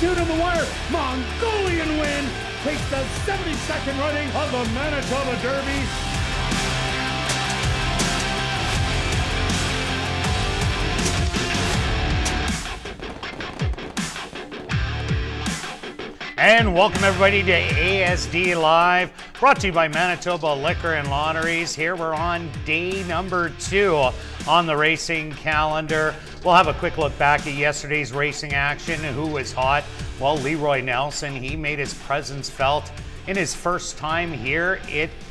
to the wire. Mongolian Win takes the 72nd running of the Manitoba Derby. And welcome everybody to ASD Live, brought to you by Manitoba Liquor and Lotteries. Here we're on day number 2 on the racing calendar. We'll have a quick look back at yesterday's racing action. Who was hot? Well, Leroy Nelson, he made his presence felt in his first time here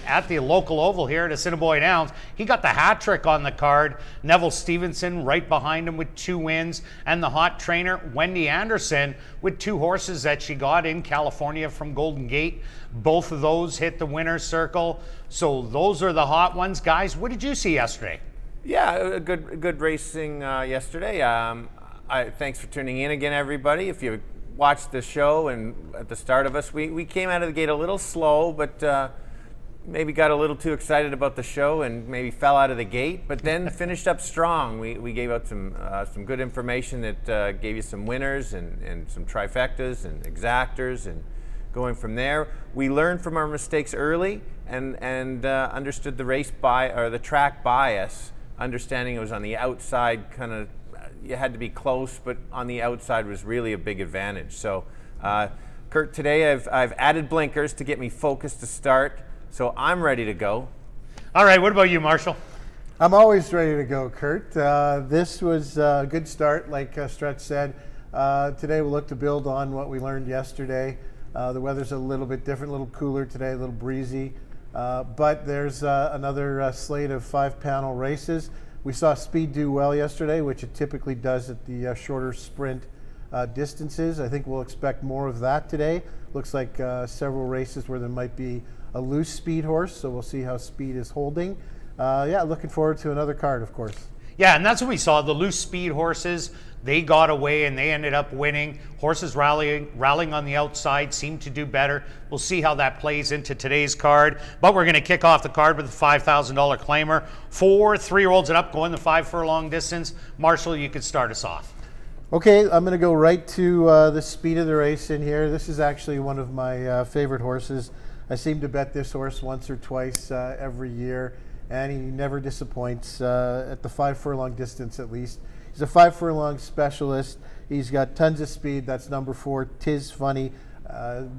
at the local oval here at Assiniboia Downs. He got the hat trick on the card. Neville Stevenson right behind him with 2 wins, and the hot trainer Wendy Anderson with 2 horses that she got in California from Golden Gate. Both of those hit the winner's circle. So those are the hot ones. Guys, what did you see yesterday? Yeah, good racing yesterday. Thanks for tuning in again, everybody. If you watched the show and at the start of us, we came out of the gate a little slow, but maybe got a little too excited about the show and maybe fell out of the gate, but then finished up strong. We gave out some good information that gave you some winners and some trifectas and exactors, and going from there. We learned from our mistakes early and understood the track bias, understanding it was on the outside, kind of you had to be close, but on the outside was really a big advantage. So Kirt, today I've added blinkers to get me focused to start, so I'm ready to go. All right, what about you, Marshall? I'm always ready to go, Kirt. This was a good start, like Stretch said. Today we'll look to build on what we learned yesterday. The weather's a little bit different, a little cooler today, a little breezy. But there's another slate of 5-panel races. We saw speed do well yesterday, which it typically does at the shorter sprint distances. I think we'll expect more of that today. Looks like several races where there might be a loose speed horse, so we'll see how speed is holding. Yeah, looking forward to another card, of course. Yeah, and that's what we saw. The loose speed horses, they got away and they ended up winning. Horses rallying on the outside seemed to do better. We'll see how that plays into today's card. But we're going to kick off the card with a $5,000 claimer for 3-year-olds and up, going the 5 furlong distance. Marshall, you could start us off. Okay, I'm going to go right to the speed of the race in here. This is actually one of my favorite horses. I seem to bet this horse once or twice every year, and he never disappoints at the 5 furlong distance at least. He's a 5 furlong specialist. He's got tons of speed. That's number 4, Tis Funny.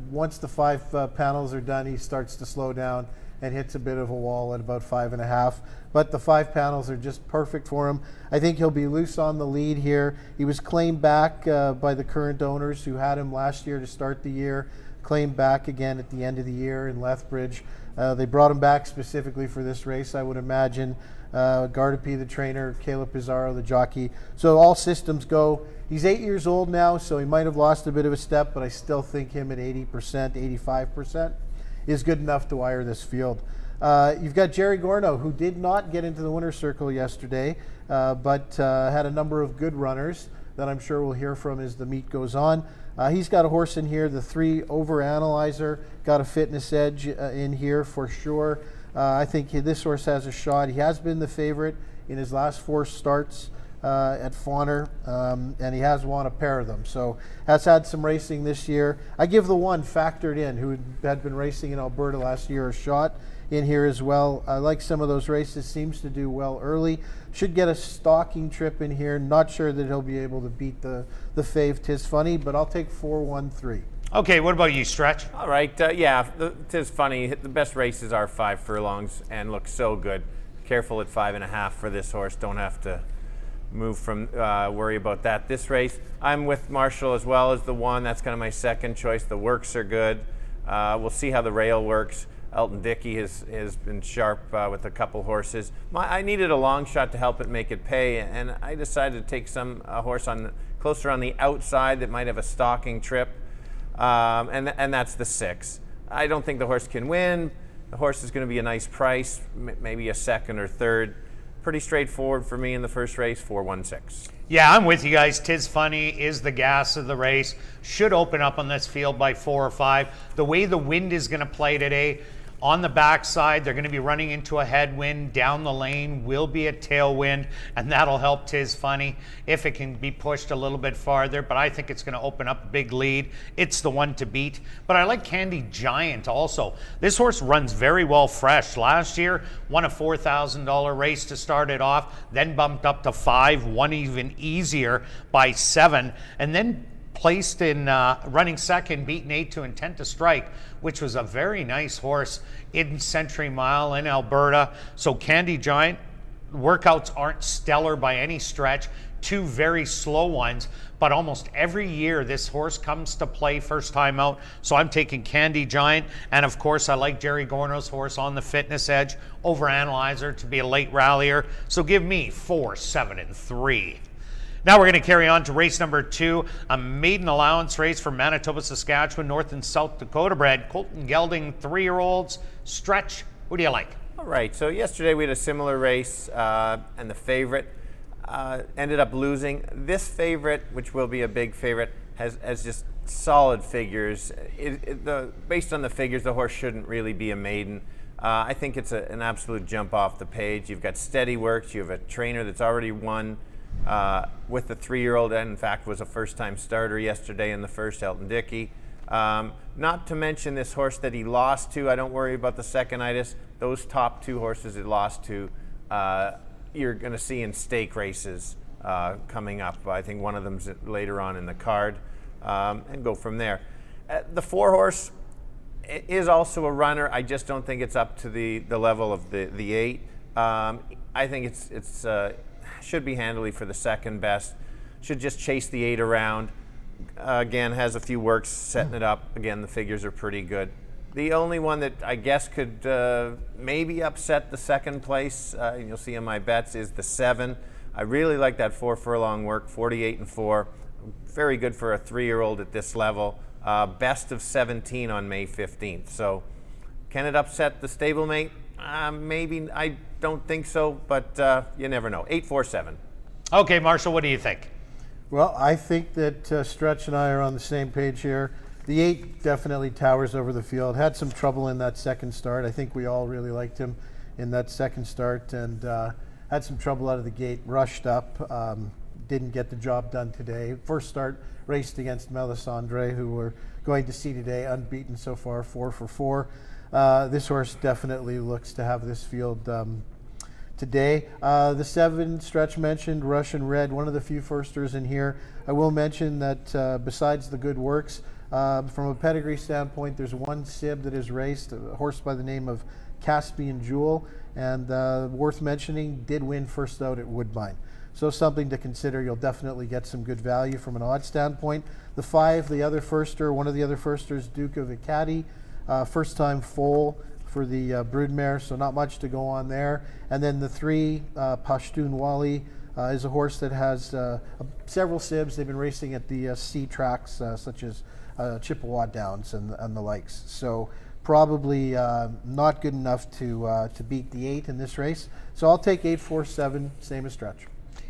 Once the 5 panels are done, he starts to slow down and hits a bit of a wall at about 5.5. But the 5 panels are just perfect for him. I think he'll be loose on the lead here. He was claimed back by the current owners who had him last year to start the year, claimed back again at the end of the year in Lethbridge. They brought him back specifically for this race, I would imagine. Gardapi, the trainer, Caleb Pizarro, the jockey. So all systems go. He's 8 years old now, so he might have lost a bit of a step, but I still think him at 80%, 85% is good enough to wire this field. You've got Jerry Gorno, who did not get into the winner's circle yesterday, but had a number of good runners that I'm sure we'll hear from as the meet goes on. He's got a horse in here, the 3 Overanalyzer, got a fitness edge in here for sure. I think this horse has a shot. He has been the favorite in his last 4 starts at Fawner, and he has won a pair of them. So has had some racing this year. I give the 1 factored in, who had been racing in Alberta last year, a shot in here as well. I like some of those races, seems to do well early. Should get a stalking trip in here. Not sure that he'll be able to beat the fave Tis Funny, but I'll take 4-1-3. Okay, what about you, Stretch? All right, yeah, Tis Funny. The best races are 5 furlongs and look so good. Careful at 5.5 for this horse. Don't have to move from worry about that. This race, I'm with Marshall as well as the 1. That's kind of my second choice. The works are good. We'll see how the rail works. Elton Dickey has been sharp with a couple horses. I needed a long shot to help it make it pay, and I decided to take a horse closer on the outside that might have a stalking trip, and that's the 6. I don't think the horse can win. The horse is going to be a nice price, maybe a 2nd or 3rd. Pretty straightforward for me in the first race, 4-1-6. Yeah, I'm with you guys. Tis Funny is the gas of the race. Should open up on this field by 4 or 5. The way the wind is going to play today, On the backside, they're going to be running into a headwind. Down the lane will be a tailwind, and that'll help Tis Funny if it can be pushed a little bit farther. But I think it's going to open up a big lead. It's the one to beat. But I like Candy Giant also. This horse runs very well fresh. Last year, won a $4,000 race to start it off, then bumped up to 5, won even easier by 7, and then placed in running second, beaten 8 to Intent to Strike, which was a very nice horse in Century Mile in Alberta. So Candy Giant, workouts aren't stellar by any stretch, 2 very slow ones, but almost every year this horse comes to play first time out. So I'm taking Candy Giant, and of course I like Jerry Gorno's horse On the Fitness Edge over Analyzer to be a late rallier. So give me 4, 7, and 3. Now we're going to carry on to race number 2, a maiden allowance race for Manitoba, Saskatchewan, North and South Dakota bred. Colton Gelding, 3-year-olds. Stretch, who do you like? All right, so yesterday we had a similar race, and the favorite ended up losing. This favorite, which will be a big favorite, has just solid figures. Based on the figures, the horse shouldn't really be a maiden. I think it's an absolute jump off the page. You've got steady works. You have a trainer that's already won with the 3-year-old, and in fact was a first-time starter yesterday in the first, Elton Dickey. Not to mention this horse that he lost to. I don't worry about the second-itis. Those top 2 horses he lost to, you're going to see in stake races coming up. I think one of them's later on in the card, and go from there. The 4-horse is also a runner. I just don't think it's up to the level of the 8. I think it's should be handily for the second best. Should just chase the 8 around. Again, has a few works setting it up. Again, the figures are pretty good. The only one that I guess could maybe upset the second place, and you'll see in my bets, is the 7. I really like that 4 furlong work, 48 and 4. Very good for a 3-year-old at this level. Best of 17 on May 15th. So can it upset the stablemate? Maybe. I don't think so, but you never know. 8, 4, 7. Okay, Marshall, what do you think? Well, I think that Stretch and I are on the same page here. The 8 definitely towers over the field. Had some trouble in that second start. I think we all really liked him in that second start, and had some trouble out of the gate. Rushed up, didn't get the job done today. First start raced against Melisandre, who we're going to see today, unbeaten so far, 4 for 4. This horse definitely looks to have this field today. The 7, Stretch mentioned, Russian Red, one of the few firsters in here. I will mention that besides the good works, from a pedigree standpoint, there's one sib that is raced, a horse by the name of Caspian Jewel, and worth mentioning, did win first out at Woodbine. So something to consider. You'll definitely get some good value from an odd standpoint. The 5, the other firster, one of the other firsters, Duke of Acadie, first time foal for the broodmare, so not much to go on there. And then the 3, Pashtun Wali, is a horse that has several sibs. They've been racing at the C tracks, such as Chippewa Downs and the likes. So probably not good enough to beat the 8 in this race. So I'll take 8, 4, 7, same as Stretch.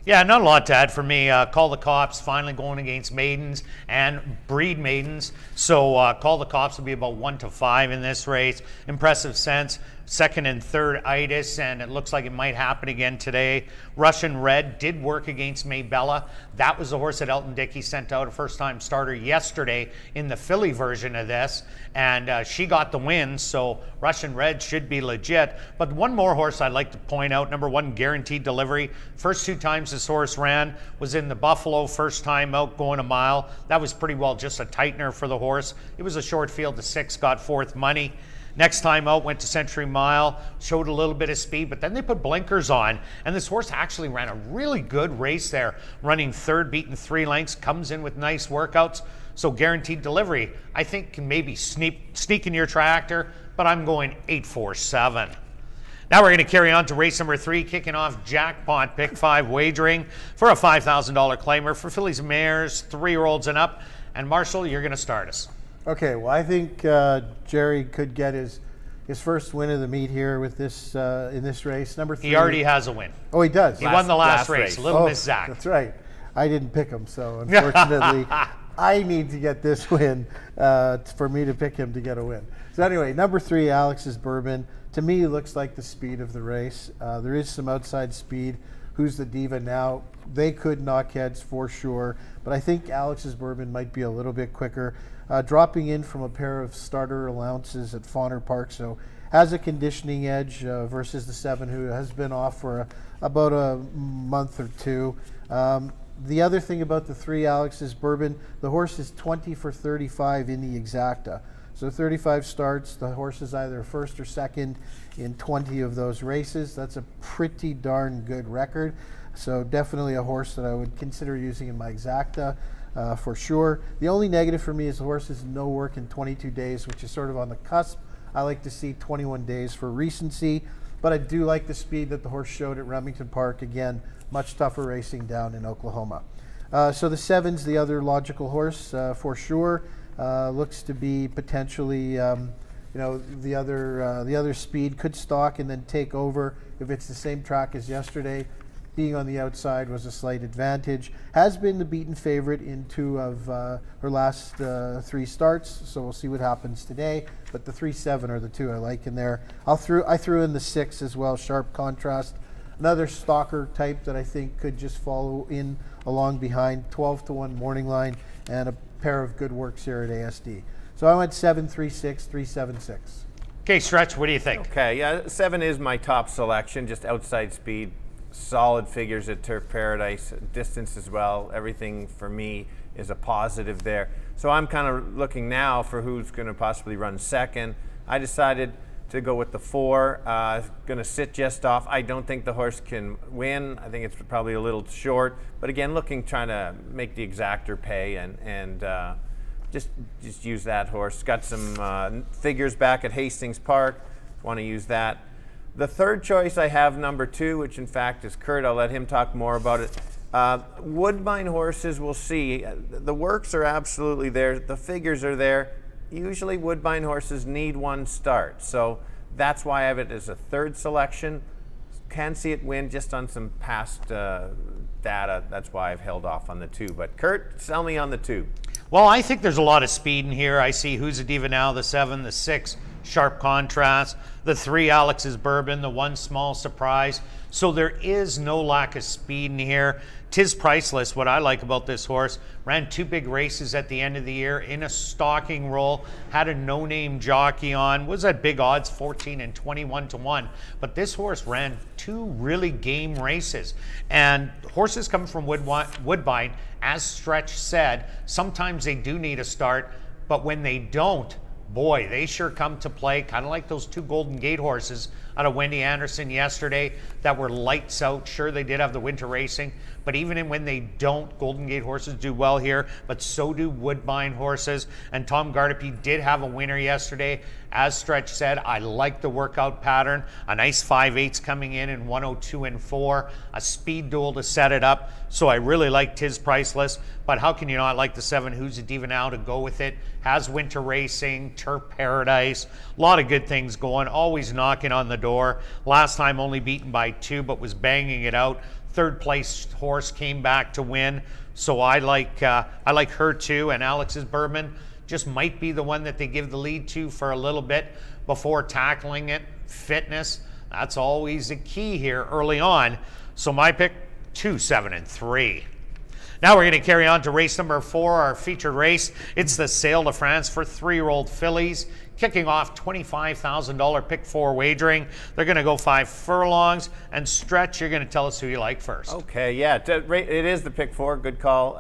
Yeah, not a lot to add for me. Call the Cops finally going against maidens and breed maidens. So Call the Cops will be about 1 to 5 in this race. Impressive Sense, second and third itis, and it looks like it might happen again today. Russian Red did work against Maybella. That was the horse that Elton Dickey sent out, a first-time starter yesterday in the filly version of this, and she got the win, so Russian Red should be legit. But one more horse I'd like to point out, number 1, Guaranteed Delivery. First 2 times this horse ran was in the Buffalo, first time out going a mile. That was pretty well just a tightener for the horse. It was a short field to 6, got 4th money. Next time out, went to Century Mile, showed a little bit of speed, but then they put blinkers on, and this horse actually ran a really good race there, running 3rd, beaten 3 lengths, comes in with nice workouts. So Guaranteed Delivery, I think, can maybe sneak in your tractor, but I'm going 8, 4, 7. Now we're going to carry on to race number 3, kicking off Jackpot Pick 5 wagering for a $5,000 claimer for fillies and mares, 3-year-olds and up. And Marshall, you're going to start us. Okay, well, I think Jerry could get his first win of the meet here with this in this race. Number 3. He already has a win. Oh, he does. He won the last race. Little Miss Zach. That's right. I didn't pick him, so unfortunately, I need to get this win for me to pick him to get a win. So anyway, number 3, Alex's Bourbon. To me, looks like the speed of the race. There is some outside speed. Who's the Diva now? They could knock heads for sure, but I think Alex's Bourbon might be a little bit quicker. Dropping in from a pair of starter allowances at Fawner Park, so has a conditioning edge versus the 7, who has been off for about a month or 2. The other thing about the 3, Alex's Bourbon, the horse is 20 for 35 in the exacta. So 35 starts, the horse is either first or second in 20 of those races. That's a pretty darn good record. So definitely a horse that I would consider using in my exacta for sure. The only negative for me is the horse is no work in 22 days, which is sort of on the cusp. I like to see 21 days for recency, but I do like the speed that the horse showed at Remington Park. Again, much tougher racing down in Oklahoma. So the 7's the other logical horse for sure. Looks to be potentially, the other speed could stalk and then take over if it's the same track as yesterday. Being on the outside was a slight advantage. Has been the beaten favorite in 2 of her last 3 starts, so we'll see what happens today. But the 3-7 are the 2 I like in there. I threw in the 6 as well, Sharp Contrast. Another stalker type that I think could just follow in along behind. 12-1 morning line and a pair of good works here at ASD. So I went 7-3-6, 3-7-6. Okay, Stretch, what do you think? Okay, yeah, 7 is my top selection, just outside speed. Solid figures at Turf Paradise, distance as well. Everything for me is a positive there. So I'm kind of looking now for who's going to possibly run second. I decided to go with the 4. Going to sit just off. I don't think the horse can win. I think it's probably a little short. But again, trying to make the exactor pay and just use that horse. Got some figures back at Hastings Park. Want to use that. The third choice I have number 2, which in fact is Kirt. I'll let him talk more about it. Woodbine horses, we'll see. The works are absolutely there. The figures are there. Usually Woodbine horses need 1 start. So that's why I have it as a 3rd selection. Can see it win just on some past data. That's why I've held off on the 2. But Kirt, sell me on the 2. Well, I think there's a lot of speed in here. I see Who's a Diva Now, the 7, the 6, Sharp Contrast, the 3, Alex's Bourbon, the 1, Small Surprise. So there is no lack of speed in here. 'Tis Priceless, what I like about this horse, ran 2 big races at the end of the year in a stalking role, had a no-name jockey on, was at big odds, 14 and 21-1. But this horse ran 2 really game races. And horses coming from Woodbine, as Stretch said, sometimes they do need a start, but when they don't, boy, they sure come to play, kind of like those 2 Golden Gate horses out of Wendy Anderson yesterday that were lights out. Sure, they did have the winter racing, but even when they don't, Golden Gate horses do well here, but so do Woodbine horses. And Tom Gardepy did have a winner yesterday. As Stretch said, I like the workout pattern. A nice 5/8 coming in 102 and 4, a speed duel to set it up. So I really like 'Tis Priceless, but how can you not like the 7, Who's a Diva Now, to go with it? Has winter racing, Turf Paradise, a lot of good things going, always knocking on the door. Last time only beaten by 2, but was banging it out. 3rd place horse came back to win. So I like her too, and Alex's Bourbon just might be the one that they give the lead to for a little bit before tackling it. Fitness, that's always a key here early on. So my pick, 2, 7, and 3. Now we're going to carry on to race number 4, our featured race. It's the Sale de France for 3-year-old fillies. Kicking off $25,000 pick 4 wagering. They're going to go 5 furlongs. And Stretch, you're going to tell us who you like first. Okay, yeah, it is the pick 4. Good call.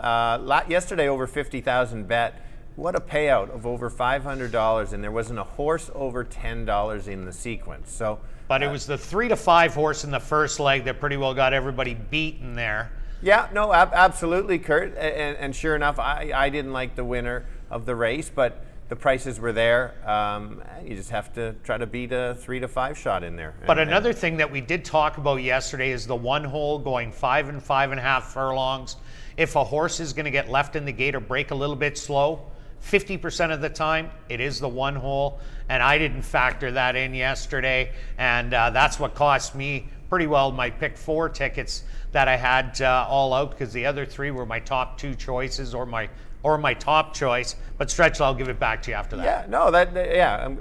Yesterday, over 50,000 bet. What a payout of over $500, and there wasn't a horse over $10 in the sequence. So, but it was the 3 to 5 horse in the first leg that pretty well got everybody beaten there. Yeah, no, absolutely, Kirt. And sure enough, I didn't like the winner of the race, but the prices were there. You just have to try to beat a 3 to 5 shot in there. But another thing that we did talk about yesterday is the 1 hole going 5 and 5.5 furlongs. If a horse is going to get left in the gate or break a little bit slow, 50% of the time, it is the one hole, and I didn't factor that in yesterday, and that's what cost me pretty well my pick 4 tickets that I had all out, because the other 3 were my top 2 choices or my top choice. But Stretch, I'll give it back to you after that. Yeah, no,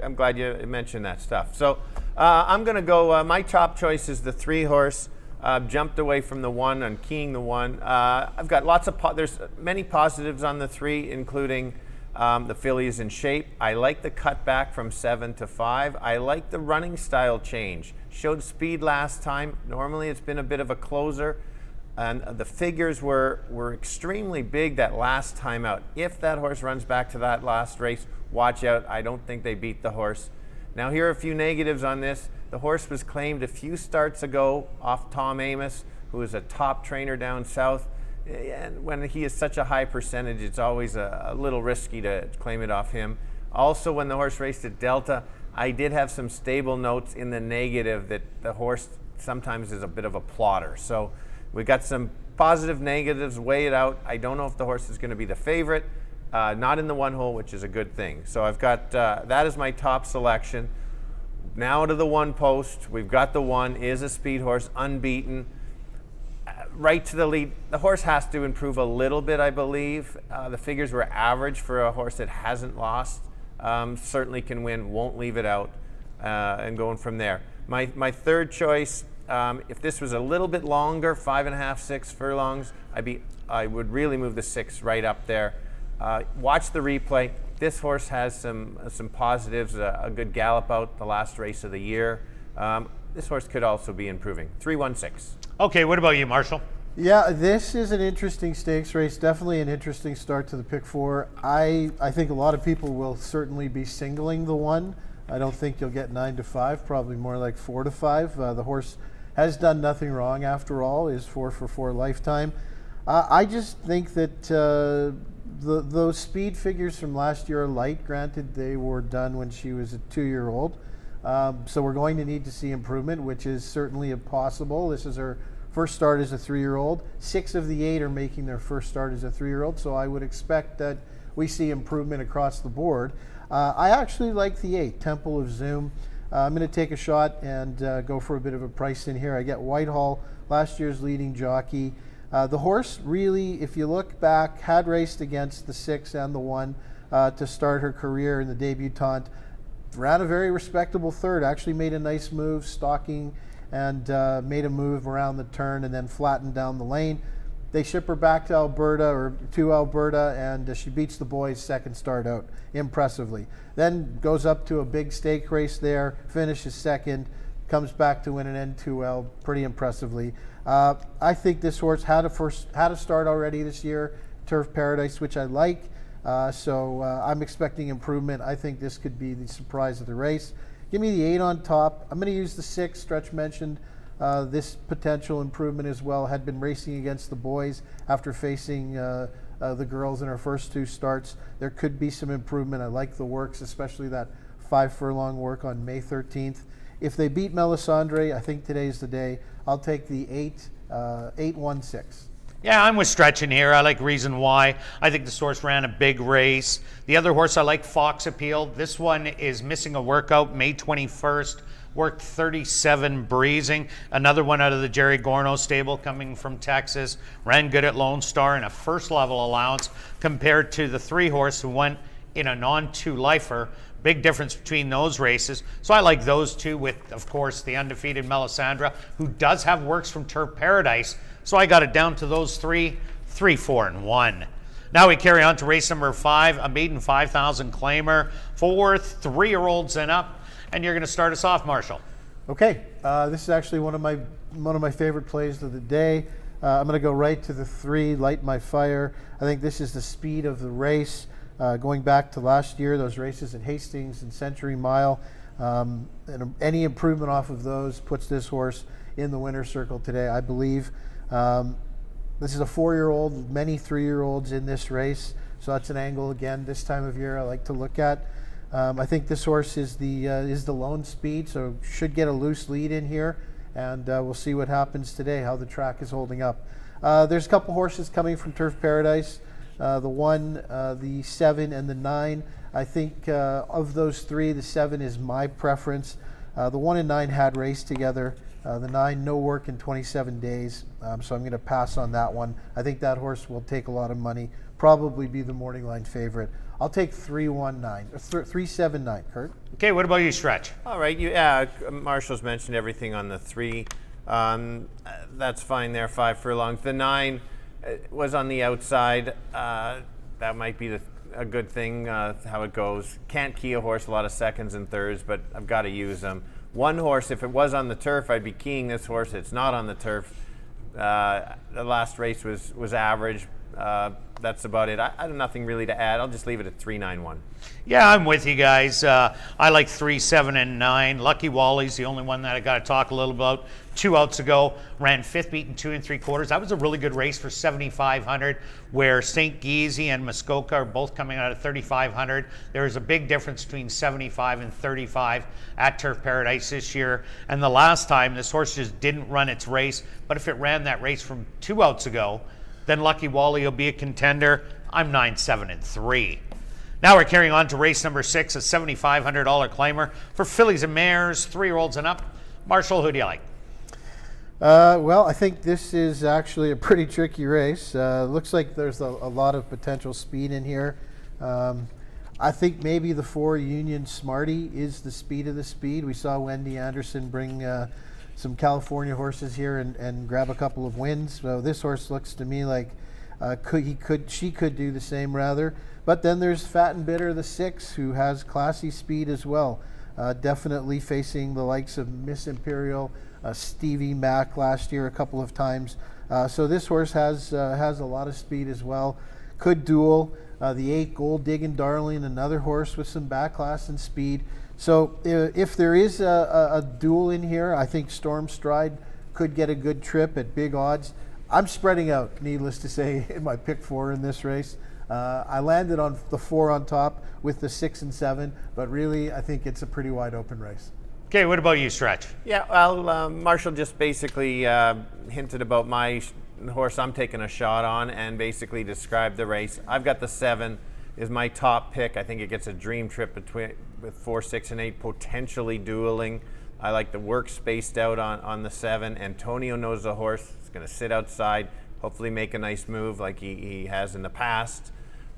I'm glad you mentioned that stuff. So I'm going to go. My top choice is the 3 horse. Jumped away from the 1 and keying the 1. I've got lots of there's many positives on the 3, including the filly is in shape. I like the cutback from 7 to 5. I like the running style change. Showed speed last time. Normally it's been a bit of a closer. And the figures were extremely big that last time out. If that horse runs back to that last race, watch out. I don't think they beat the horse. Now here are a few negatives on this. The horse was claimed a few starts ago off Tom Amos, who is a top trainer down south. And when he is such a high percentage, it's always a little risky to claim it off him. Also, when the horse raced at Delta, I did have some stable notes in the negative that the horse sometimes is a bit of a plotter. So we got some positive negatives, weigh it out. I don't know if the horse is going to be the favorite, not in the 1 hole, which is a good thing. So I've got that as my top selection. Now to the 1 post. We've got the 1, is a speed horse, unbeaten. Right to the lead. The horse has to improve a little bit, I believe. The figures were average for a horse that hasn't lost. Certainly can win, won't leave it out, and going from there. My 3rd choice, if this was a little bit longer, 5.5, 6 furlongs, I would really move the 6 right up there. Watch the replay. This horse has some positives, a good gallop out the last race of the year. This horse could also be improving. 3-1-6. Okay, what about you, Marshall? Yeah, this is an interesting stakes race. Definitely an interesting start to the pick 4. I think a lot of people will certainly be singling the 1. I don't think you'll get 9 to 5, probably more like 4 to 5. The horse has done nothing wrong after all, is 4 for 4 lifetime. I just think that those speed figures from last year are light. Granted, they were done when she was a 2-year-old. So we're going to need to see improvement, which is certainly possible. This is her first start as a 3-year-old. 6 of the 8 are making their first start as a 3-year-old, so I would expect that we see improvement across the board. I actually like the 8, Temple of Zoom. I'm going to take a shot and go for a bit of a price in here. I get Whitehall, last year's leading jockey. The horse really, if you look back, had raced against the 6 and the 1 to start her career in the debutante. Ran a very respectable 3rd, actually made a nice move, stalking, and made a move around the turn and then flattened down the lane. They ship her back to Alberta, and she beats the boys' 2nd start out impressively. Then goes up to a big stake race there, finishes 2nd, comes back to win an N2L pretty impressively. I think this horse had a start already this year, Turf Paradise, which I like. So I'm expecting improvement. I think this could be the surprise of the race. Give me the 8 on top. I'm going to use the 6. Stretch mentioned this potential improvement as well. Had been racing against the boys after facing the girls in her first 2 starts. There could be some improvement. I like the works, especially that 5 furlong work on May 13th. If they beat Melisandre, I think today's the day. I'll take the 8-1-6. Yeah, I'm with Stretch in here. I like Reason Why. I think the horse ran a big race. The other horse I like, Fox Appeal. This one is missing a workout, May 21st. Worked 37 breezing. Another one out of the Jerry Gorno stable coming from Texas. Ran good at Lone Star in a first level allowance compared to the 3 horse who went in a non-2 lifer. Big difference between those races. So I like those 2 with, of course, the undefeated Melisandre, who does have works from Turf Paradise. So I got it down to those 3, 4, and 1. Now we carry on to race number 5, a maiden 5,000 claimer for 3-year-olds and up. And you're going to start us off, Marshall. Okay, this is actually one of my favorite plays of the day. I'm going to go right to the 3, Light My Fire. I think this is the speed of the race. Going back to last year, those races at Hastings and Century Mile, and any improvement off of those puts this horse in the winner's circle today, I believe. This is a 4-year-old, many 3-year-olds in this race, so that's an angle again this time of year I like to look at. I think this horse is the lone speed, so should get a loose lead in here, and we'll see what happens today, how the track is holding up. There's a couple horses coming from Turf Paradise. the 1, the 7, and the 9. I think of those 3, the 7 is my preference. The 1 and 9 had raced together. The 9, no work in 27 days, so I'm going to pass on that one. I think that horse will take a lot of money, probably be the morning line favorite. I'll take 3-7-9. Kirt? Okay, what about you, Stretch? All right, Marshall's mentioned everything on the 3. That's fine there, 5 furlongs. The 9 was on the outside. That might be a good thing, how it goes. Can't key a horse a lot of seconds and thirds, but I've got to use them. One horse, if it was on the turf, I'd be keying this horse. It's not on the turf. The last race was average. That's about it. I have nothing really to add. I'll just leave it at 3-9-1. Yeah, I'm with you guys. I like 3, 7, and 9. Lucky Wally's the only one that I got to talk a little about. 2 outs ago, ran 5th beaten 2 3/4. That was a really good race for 7,500, where St. Geezy and Muskoka are both coming out of 3,500. There is a big difference between 75 and 35 at Turf Paradise this year. And the last time, this horse just didn't run its race. But if it ran that race from 2 outs ago, then Lucky Wally will be a contender. I'm 9, 7, and 3. Now we're carrying on to race number 6, a $7,500 claimer for fillies and mares, 3-year-olds and up. Marshall, who do you like? Well, I think this is actually a pretty tricky race. Looks like there's a lot of potential speed in here. I think maybe the 4 Union Smarty is the speed of the speed. We saw Wendy Anderson bring some California horses here and grab a couple of wins. So this horse looks to me like she could do the same rather. But then there's Fat and Bitter, the 6, who has classy speed as well. Definitely facing the likes of Miss Imperial, Stevie Mack last year a couple of times. So this horse has a lot of speed as well. Could duel. The 8 Gold Diggin' Darling, another horse with some backclass and speed. So if there is a duel in here, I think Storm Stride could get a good trip at big odds. I'm spreading out, needless to say, in my pick 4 in this race. I landed on the 4 on top with the 6 and 7, but really I think it's a pretty wide open race. Okay, what about you, Stretch? Yeah, well, Marshall just basically hinted about my horse I'm taking a shot on and basically described the race. I've got the 7 is my top pick. I think it gets a dream trip with 4, 6, and 8 potentially dueling. I like the work spaced out on the 7. Antonio knows the horse. He's going to sit outside, hopefully make a nice move like he has in the past.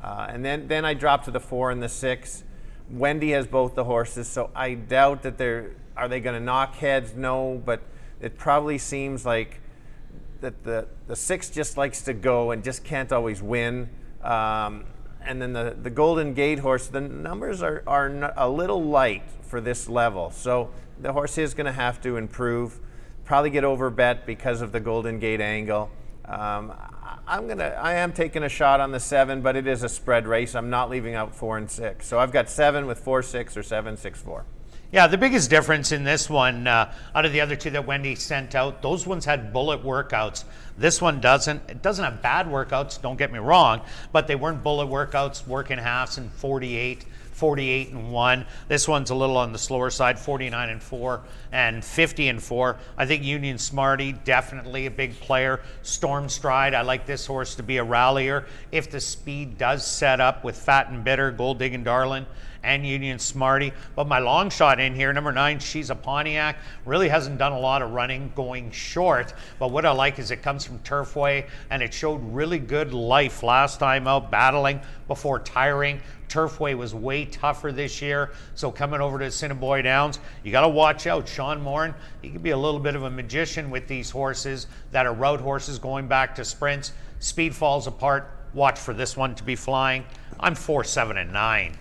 And then I drop to the 4 and the 6. Wendy has both the horses, so I doubt that are they going to knock heads? No, but it probably seems like that the 6 just likes to go and just can't always win. And then the Golden Gate horse, the numbers are a little light for this level. So the horse is going to have to improve, probably get overbet because of the Golden Gate angle. I am taking a shot on the 7, but it is a spread race. I'm not leaving out 4 and 6. So I've got 7 with 4, 6 or 7, 6, 4. Yeah, the biggest difference in this one, out of the other 2 that Wendy sent out, those ones had bullet workouts. This one doesn't. It doesn't have bad workouts, don't get me wrong, but they weren't bullet workouts, working halves and 48 and 1. This one's a little on the slower side, 49 and 4 and 50 and 4. I think Union Smarty, definitely a big player. Storm Stride, I like this horse to be a rallier. If the speed does set up with Fat and Bitter, Gold Diggin' Darlin', and Union Smarty. But my long shot in here, number 9, She's a Pontiac, really hasn't done a lot of running going short. But what I like is it comes from Turfway, and it showed really good life last time out, battling before tiring. Turfway was way tougher this year, so coming over to Assiniboia Downs, you got to watch out. Sean Morin, he could be a little bit of a magician with these horses that are route horses going back to sprints. Speed falls apart. Watch for this one to be flying. I'm 4, 7, and 9.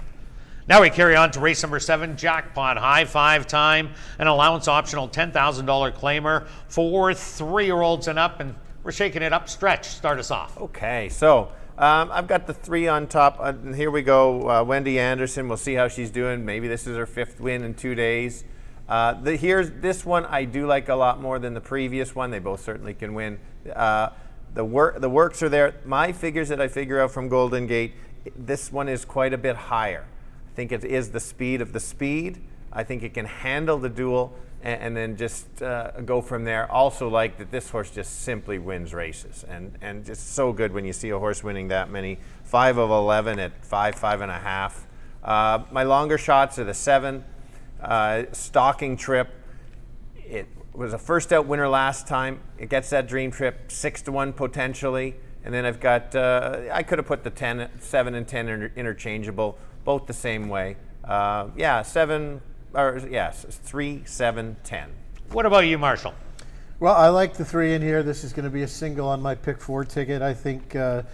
Now we carry on to race number 7, Jackpot High 5 time, an allowance optional $10,000 claimer for 3-year-olds and up, and we're shaking it up. Stretch, start us off. Okay, so I've got the 3 on top, and here we go. Wendy Anderson, we'll see how she's doing. Maybe this is her 5th win in 2 days. This one I do like a lot more than the previous one. They both certainly can win. The works are there. My figures that I figure out from Golden Gate, this one is quite a bit higher. I think it is the speed of the speed. I think it can handle the duel, and then just go from there. Also like that this horse just simply wins races, and just so good when you see a horse winning that many. 5 of 11 at 5.5. My longer shots are the 7 Stalking Trip. It was a first out winner last time. It gets that dream trip 6-1 potentially, and then I've got I could have put the 7 and 10 interchangeable, both the same way. 3, 7, 10. What about you, Marshall? Well, I like the 3 in here. This is going to be a single on my pick 4 ticket. I think that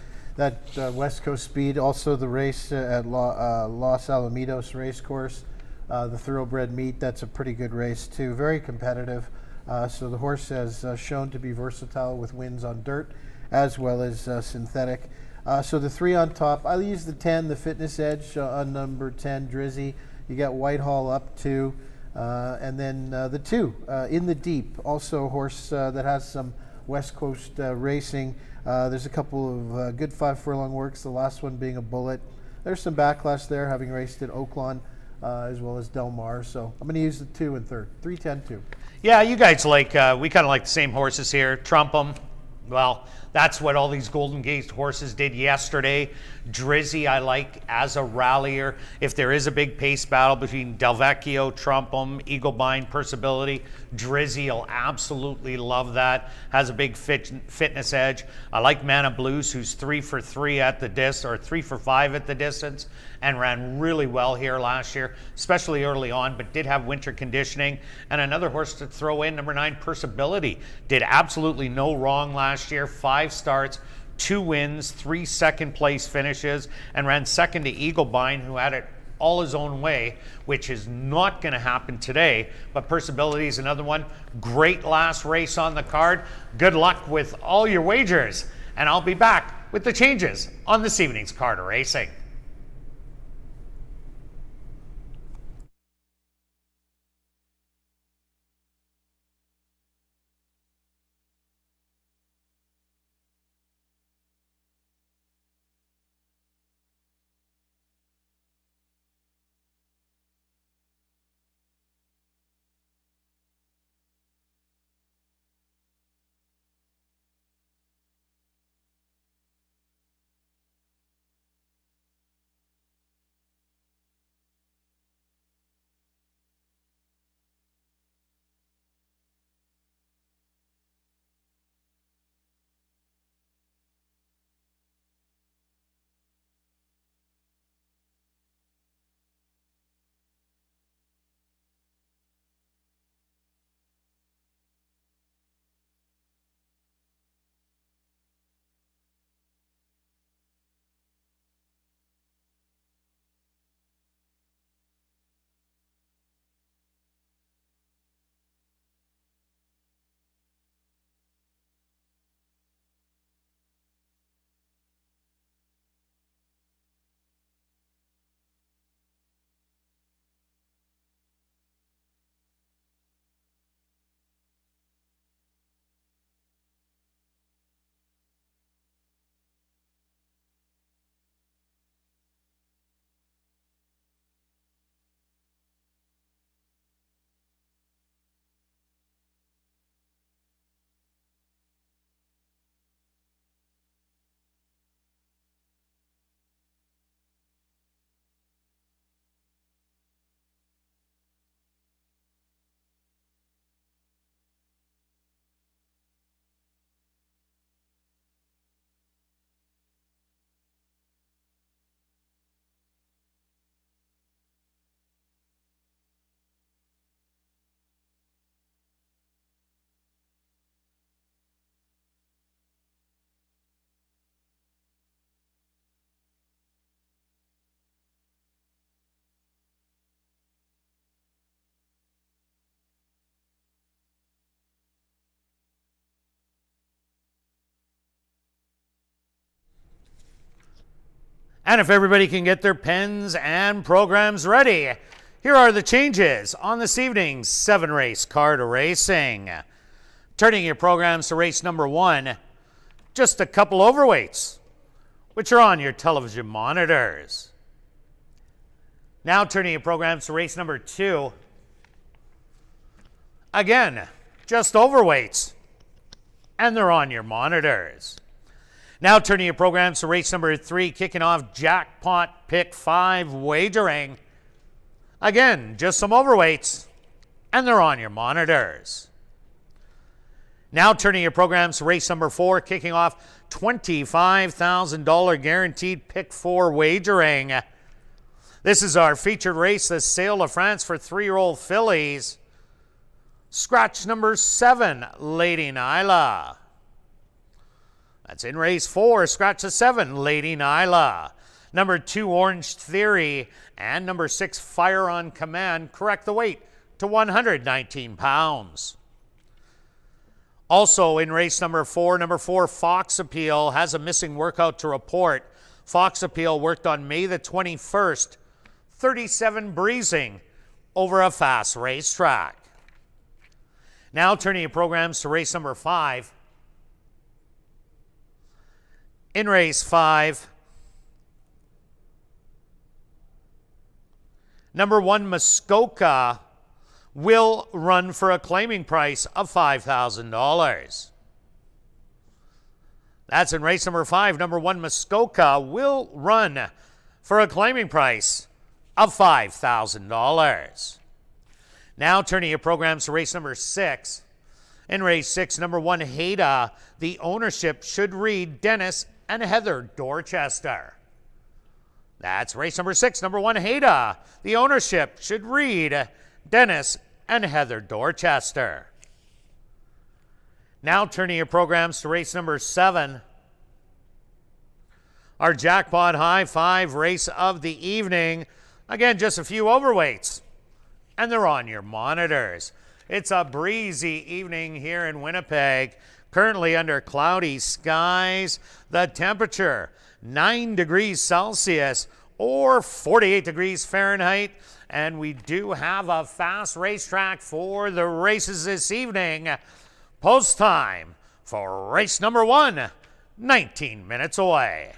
West Coast speed, also the race at Los Alamitos Racecourse, the Thoroughbred meet, that's a pretty good race too. Very competitive. So the horse has shown to be versatile with wins on dirt as well as synthetic. So the 3 on top. I'll use the 10, the Fitness Edge on number 10, Drizzy. You got Whitehall up 2. And then the 2, In the Deep, also a horse that has some West Coast racing. There's a couple of good 5 furlong works, the last one being a Bullet. There's some backlash there, having raced at Oaklawn as well as Del Mar. So I'm going to use the 2 and 3rd. 3, 10, 2. Yeah, you guys like, we kind of like the same horses here. Trump 'em. Well, that's what all these Golden Gate horses did yesterday. Drizzy I like as a rallier. If there is a big pace battle between Delvecchio, Trumpum, Eaglebind, Percibility, Drizzy will absolutely love that. Has a big fitness edge. I like Mana Blues, who's 3 for 3 at the distance, or 3 for 5 at the distance, and ran really well here last year, especially early on, but did have winter conditioning. And another horse to throw in, number 9, Percibility, did absolutely no wrong last year. 5 starts, 2 wins, 3 second place finishes, and ran second to Eaglebind, who had it all his own way, which is not going to happen today. But Percibility is another one. Great last race on the card. Good luck with all your wagers, and I'll be back with the changes on this evening's card of racing. And if everybody can get their pens and programs ready, here are the changes on this evening's 7-race card of racing. Turning your programs to race number 1, just a couple overweights, which are on your television monitors. Now turning your programs to race number 2, Again, just overweights. And they're on your monitors. Now turning your programs to race number 3, kicking off Jackpot Pick 5 wagering. Again, just some overweights. And they're on your monitors. Now turning your programs to race number 4, kicking off $25,000 guaranteed Pick 4 wagering. This is our featured race, the Sale of France for 3-year-old fillies. Scratch number 7, Lady Nyla. That's in race 4, scratch the 7, Lady Nyla. Number 2, Orange Theory, and number 6, Fire on Command. Correct the weight to 119 pounds. Also in race number 4, Fox Appeal has a missing workout to report. Fox Appeal worked on May the 21st, 37 breezing over a fast racetrack. Now turning your programs to race number 5. In race 5, number 1, Muskoka, will run for a claiming price of $5,000. That's in race number 5. Number 1, Muskoka, will run for a claiming price of $5,000. Now turning your programs to race number 6. In race 6, number 1, Haida, the ownership should read Dennis and Heather Dorchester. That's race number 6, number 1, Haida, the ownership should read Dennis and Heather Dorchester. Now turning your programs to race number 7. Our Jackpot High 5 race of the evening. Again, just a few overweights. And they're on your monitors. It's a breezy evening here in Winnipeg. Currently under cloudy skies. The temperature 9 degrees Celsius or 48 degrees Fahrenheit. And we do have a fast racetrack for the races this evening. Post time for race number 1, 19 minutes away.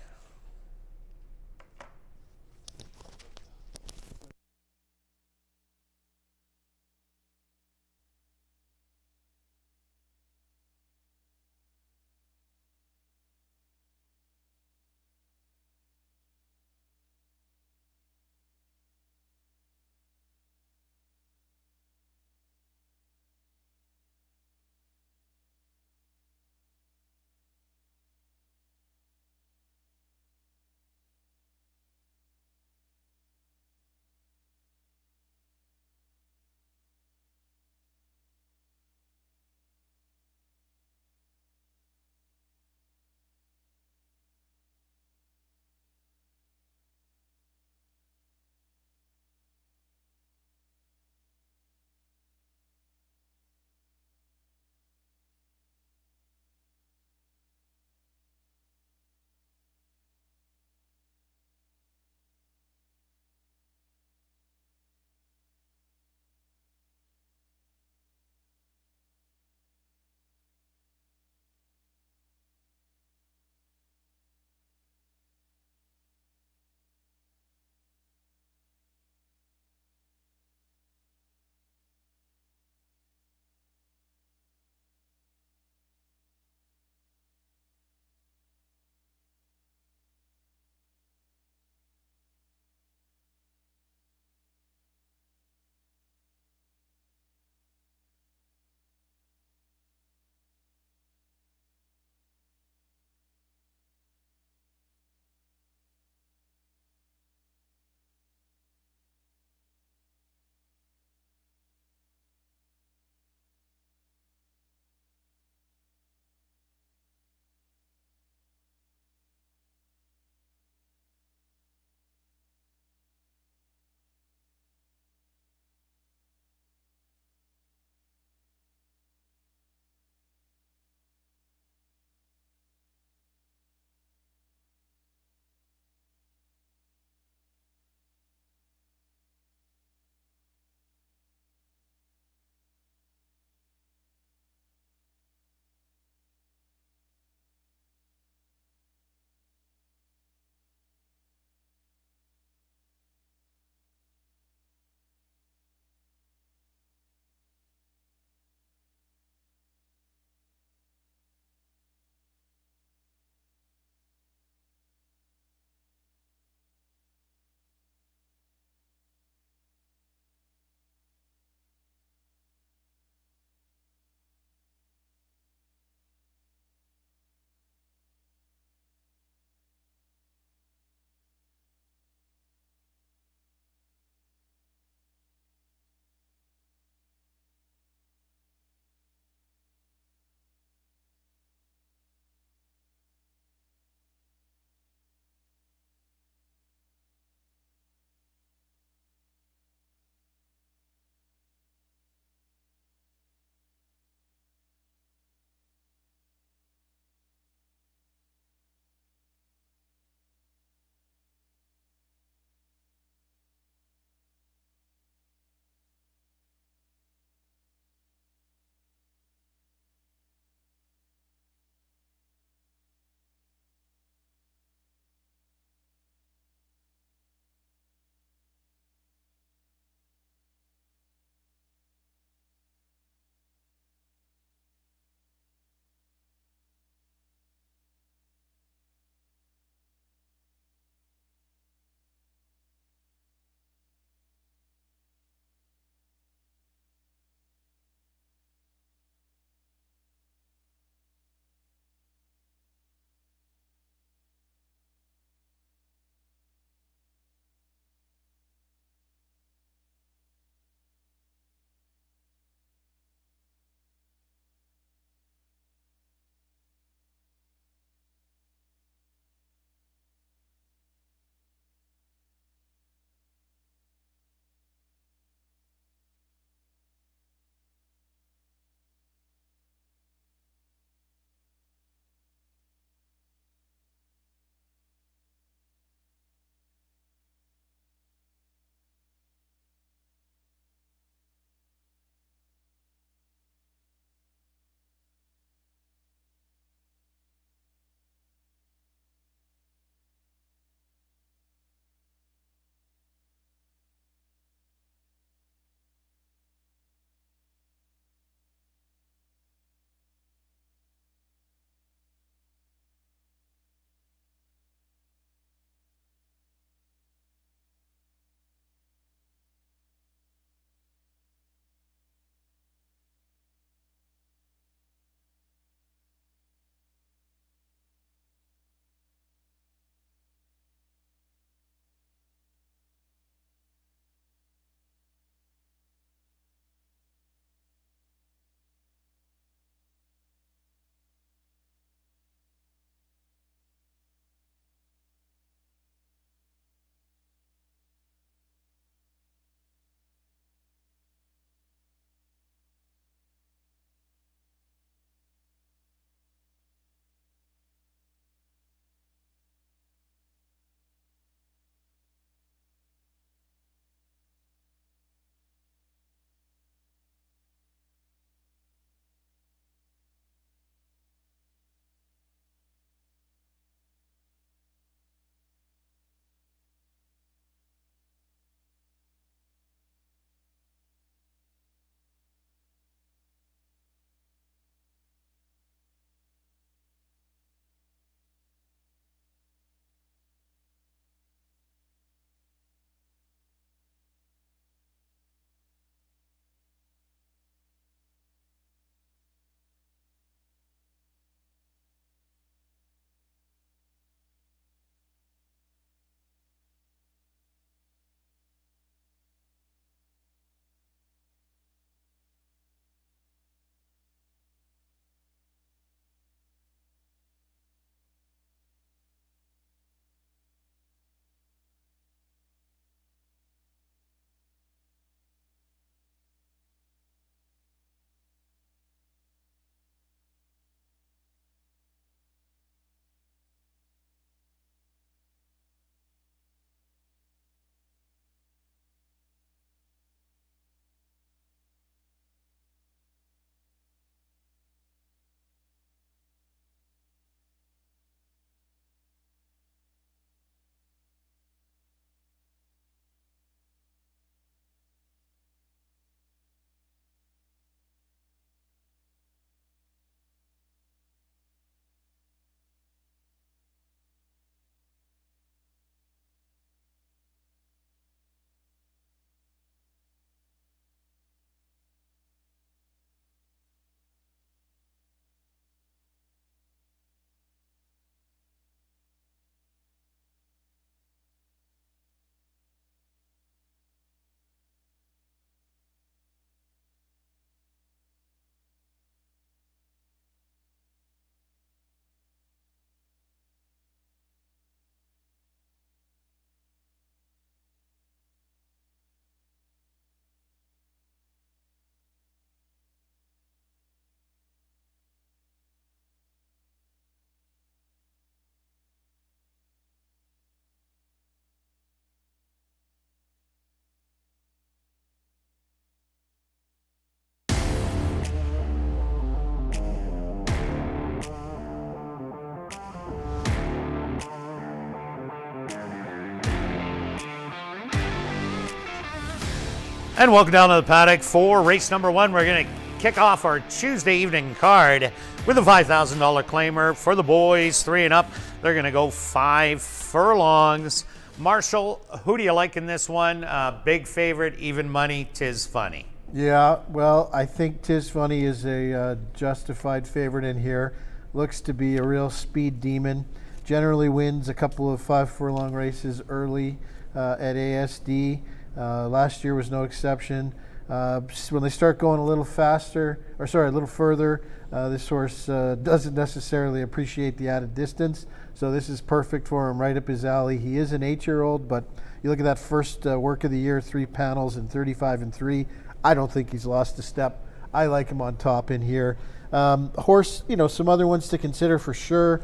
And welcome down to the paddock for race number 1. We're going to kick off our Tuesday evening card with a $5,000 claimer for the boys, 3 and up. They're going to go 5 furlongs. Marshall, who do you like in this one? Big favorite, even money, Tis Funny. Yeah, well, I think Tis Funny is a justified favorite in here. Looks to be a real speed demon. Generally wins a couple of 5 furlong races early at ASD. Last year was no exception. When they start going a little further, this horse doesn't necessarily appreciate the added distance. So this is perfect for him, right up his alley. He is an 8-year-old, but you look at that first work of the year, 3 panels and 35 and 3. I don't think he's lost a step. I like him on top in here. Horse, some other ones to consider for sure.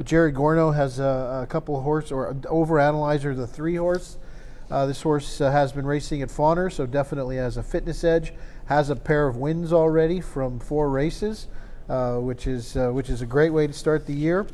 Jerry Gorno has a couple of horse, or Overanalyzer, the 3 horse. This horse has been racing at Fawner, so definitely has a fitness edge. Has a pair of wins already from 4 races, which is a great way to start the year.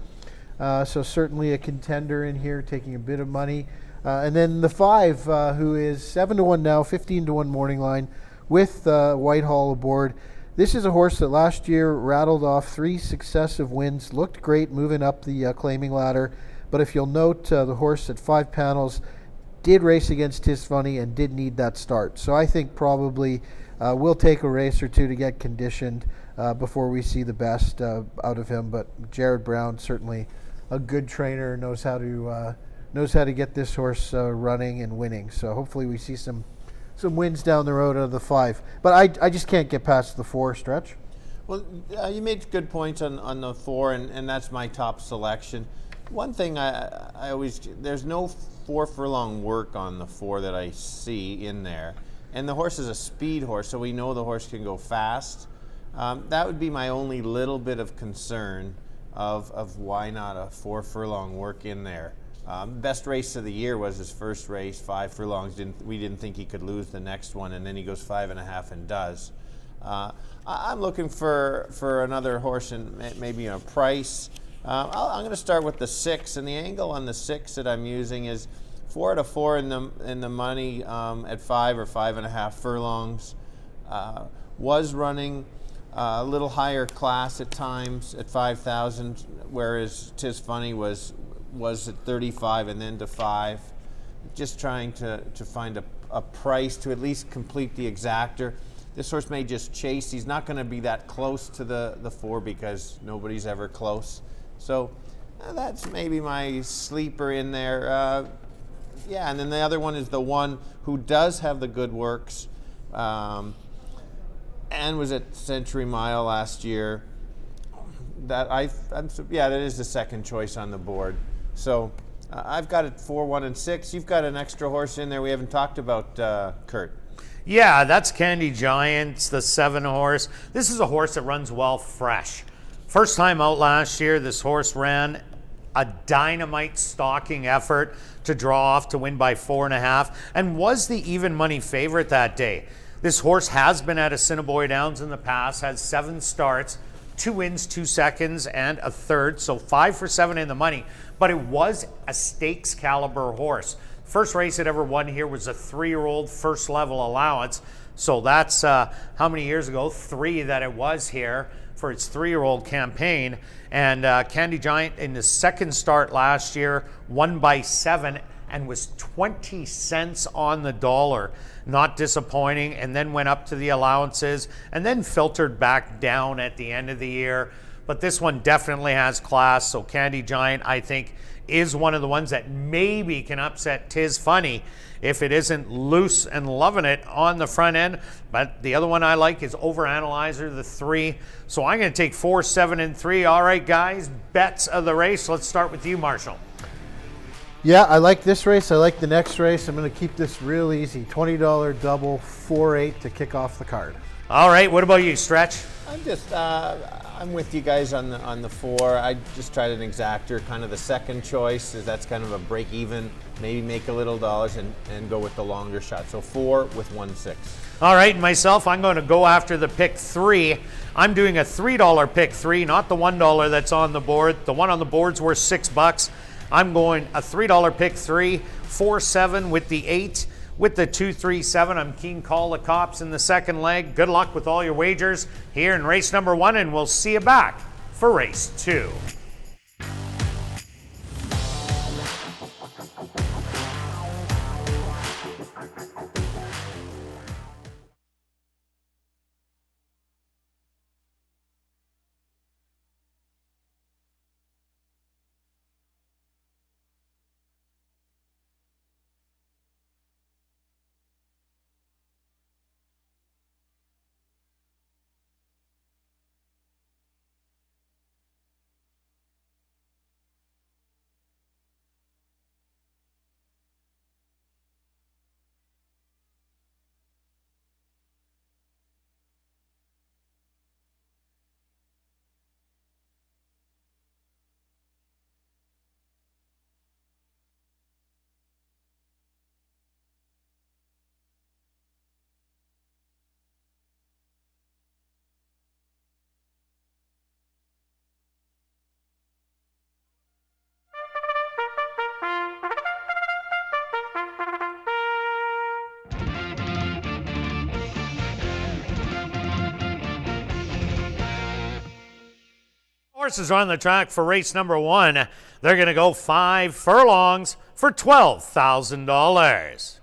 So certainly a contender in here, taking a bit of money. And then the 5, who is 7-1 now, 15-1 morning line, with Whitehall aboard. This is a horse that last year rattled off 3 successive wins, looked great moving up the claiming ladder. But if you'll note, the horse at 5 panels did race against Tis Funny and did need that start. So I think probably we'll take a race or 2 to get conditioned before we see the best out of him. But Jared Brown, certainly a good trainer, knows how to get this horse running and winning. So hopefully we see some wins down the road out of the 5. But I just can't get past the 4 stretch. Well, you made good points on the 4, and that's my top selection. One thing I always, there's no 4 furlong work on the 4 that I see in there. And the horse is a speed horse, so we know the horse can go fast. That would be my only little bit of concern of why not a 4 furlong work in there. Best race of the year was his first race, 5 furlongs. We didn't think he could lose the next one, and then he goes 5.5 and does. I'm looking for another horse and maybe a price. I'm going to start with the 6, and the angle on the 6 that I'm using is 4 to 4 in the money at 5 or 5.5 furlongs. Was running a little higher class at times at 5,000, whereas Tis Funny was at 35 and then to 5. Just trying to find a price to at least complete the exactor. This horse may just chase. He's not going to be that close to the 4 because nobody's ever close. So that's maybe my sleeper in there. Yeah, and then the other one is the 1 who does have the good works and was at Century Mile last year. That is the second choice on the board. So I've got it 4, 1, and 6. You've got an extra horse in there we haven't talked about, Kirt. Yeah, that's Candy Giants, the 7 horse. This is a horse that runs well fresh. First time out last year, this horse ran a dynamite stalking effort to draw off to win by 4.5 and was the even money favorite that day. This horse has been at Assiniboia Downs in the past, has 7 starts, 2 wins, 2 seconds, and a third, so 5 for 7 in the money. But it was a stakes caliber horse. First race it ever won here was a 3-year-old first level allowance. So that's how many years ago? 3 that it was here for its 3-year-old campaign. And Candy Giant in the second start last year won by 7 and was 20 cents on the dollar. Not disappointing, and then went up to the allowances and then filtered back down at the end of the year. But this one definitely has class, so Candy Giant, I think, is one of the ones that maybe can upset Tis Funny if it isn't loose and loving it on the front end. But the other one I like is Overanalyzer, the 3. So I'm going to take 4, 7, and 3. All right, guys, bets of the race. Let's start with you, Marshall. Yeah, I like this race. I like the next race. I'm going to keep this real easy. $20 double, 4-8 to kick off the card. All right, what about you, Stretch? I'm with you guys on the 4. I just tried an exactor, kind of the second choice, as that's kind of a break even, maybe make a little dollars and go with the longer shot. So 4 with 1-6. All right, myself, I'm going to go after the pick 3. I'm doing a $3 pick 3, not the $1 that's on the board. The one on the board's worth $6. I'm going a $3 pick 3, 4, 7 with the 8. with the 237. I'm Keen Call the Cops in the second leg. Good luck with all your wagers here in race number 1, and we'll see you back for race 2. Horses are on the track for race number 1. They're going to go 5 furlongs for $12,000.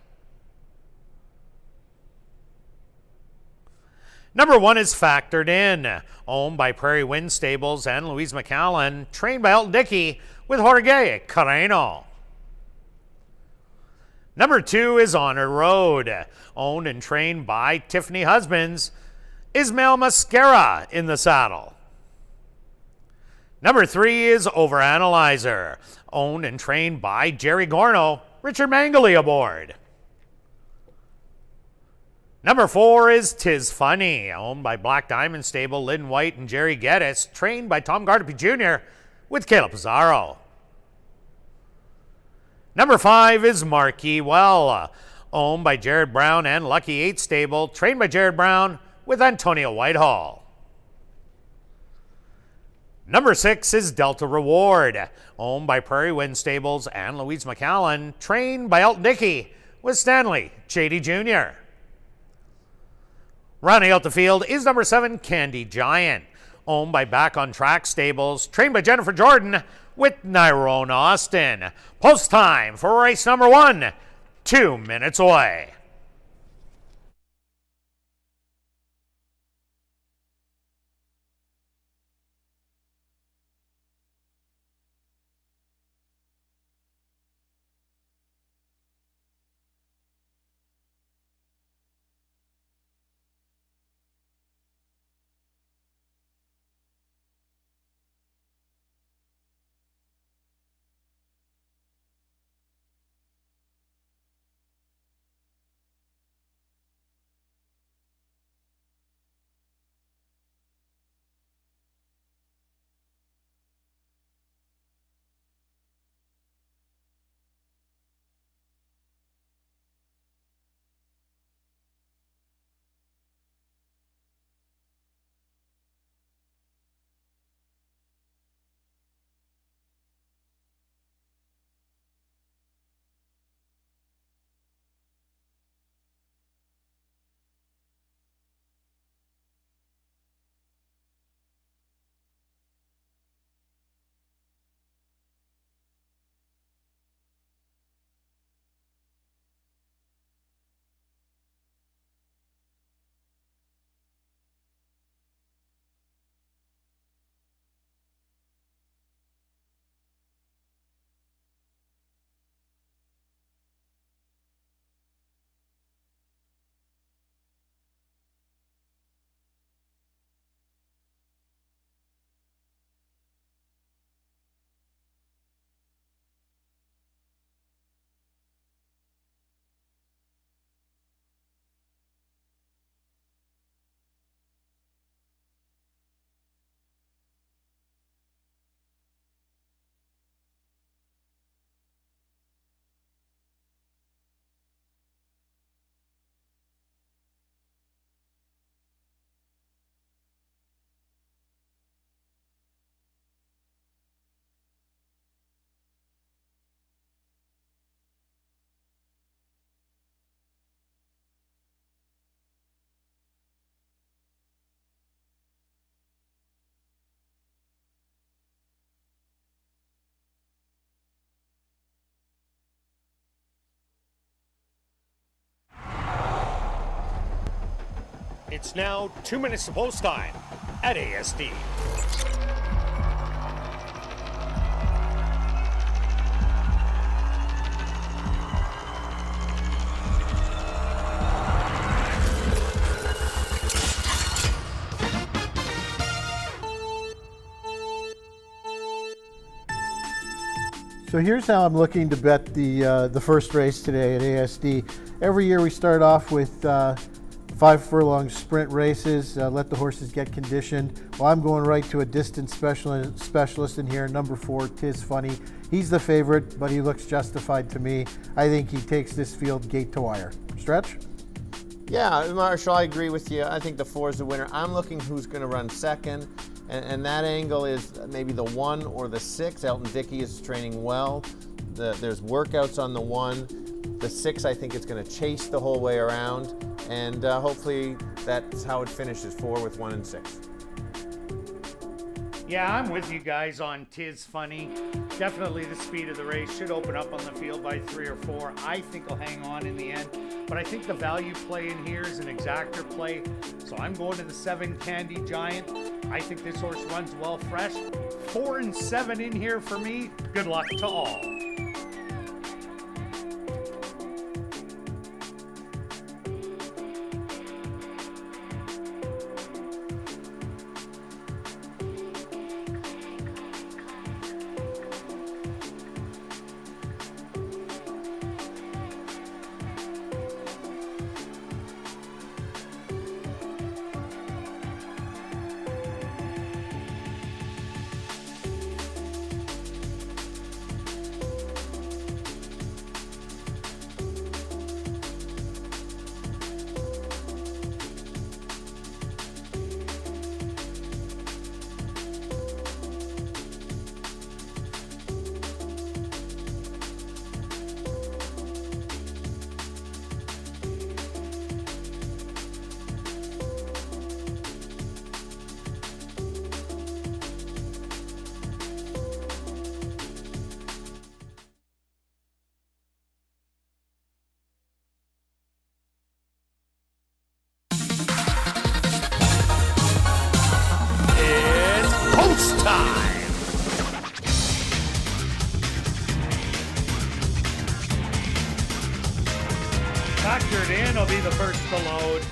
Number 1 is Factored In, owned by Prairie Wind Stables and Louise McCallan, trained by Elton Dickey with Jorge Carreno. Number 2 is Honor Road, owned and trained by Tiffany Husbands, Ismael Mascara in the saddle. Number 3 is Overanalyzer, owned and trained by Jerry Gorno, Richard Mangley aboard. Number 4 is Tis Funny, owned by Black Diamond Stable, Lynn White and Jerry Geddes, trained by Tom Gardapi Jr. with Caleb Pizarro. Number 5 is Marquee Well, owned by Jared Brown and Lucky 8 Stable, trained by Jared Brown with Antonio Whitehall. Number 6 is Delta Reward, owned by Prairie Wind Stables and Louise McCallan, trained by Elton Dickey with Stanley Chady Jr. Rounding out the field is number 7, Candy Giant, owned by Back on Track Stables, trained by Jennifer Jordan with Nyrone Austin. Post time for race number 1, 2 minutes away. It's now 2 minutes to post time at ASD. So here's how I'm looking to bet the first race today at ASD. Every year we start off with 5 furlong sprint races, let the horses get conditioned. Well, I'm going right to a distance specialist in here, number 4, Tis Funny. He's the favorite, but he looks justified to me. I think he takes this field gate to wire. Stretch? Yeah, Marshall, I agree with you. I think the 4 is the winner. I'm looking who's going to run second, and that angle is maybe the 1 or the 6. Elton Dickey is training well. There's workouts on the 1. The 6, I think, is going to chase the whole way around, and hopefully that's how it finishes, 4 with 1 and 6. Yeah, I'm with you guys on Tis Funny. Definitely the speed of the race should open up on the field by 3 or 4. I think he'll hang on in the end, but I think the value play in here is an exactor play. So I'm going to the 7 Candy Giant. I think this horse runs well fresh. 4 and 7 in here for me. Good luck to all. Factored in will be the first to load.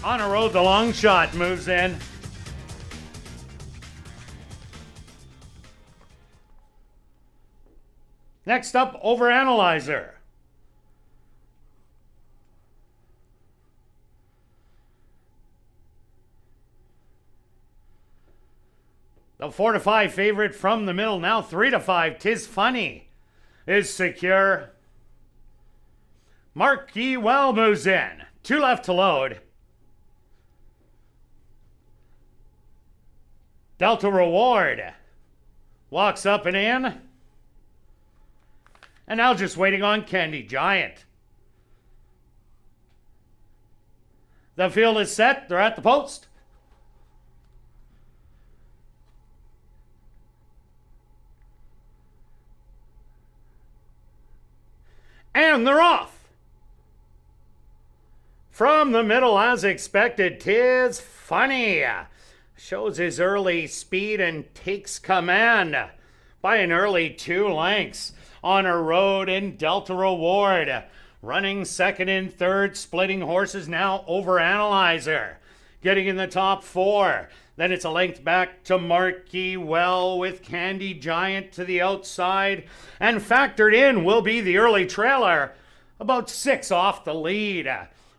On a road, the long shot moves in. Next up, Overanalyzer. The 4 to 5 favorite from the middle, now 3 to 5. Tis Funny is secure. Marquee Well moves in. 2 left to load. Delta Reward walks up and in. And now just waiting on Candy Giant. The field is set. They're at the post. And they're off. From the middle, as expected, Tis Funny shows his early speed and takes command by an early 2 lengths on a road in Delta Reward. Running second and third, splitting horses now Overanalyzer. Getting in the top 4. Then it's a length back to Marquee Well with Candy Giant to the outside. And factored in will be the early trailer, about 6 off the lead.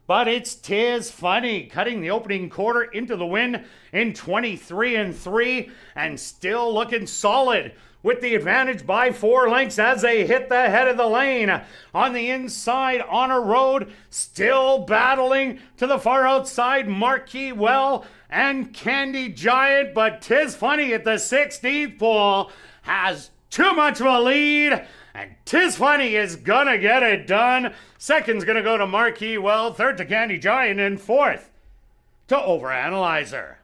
But it's Tis Funny cutting the opening quarter into the win in 23 and 3 and still looking solid with the advantage by 4 lengths as they hit the head of the lane. On the inside, on a road, still battling to the far outside, Marquee Well and Candy Giant, but Tis Funny at the 16th pole has too much of a lead, and Tis Funny is gonna get it done. Second's gonna go to Marquee Well, third to Candy Giant, and fourth to Overanalyzer.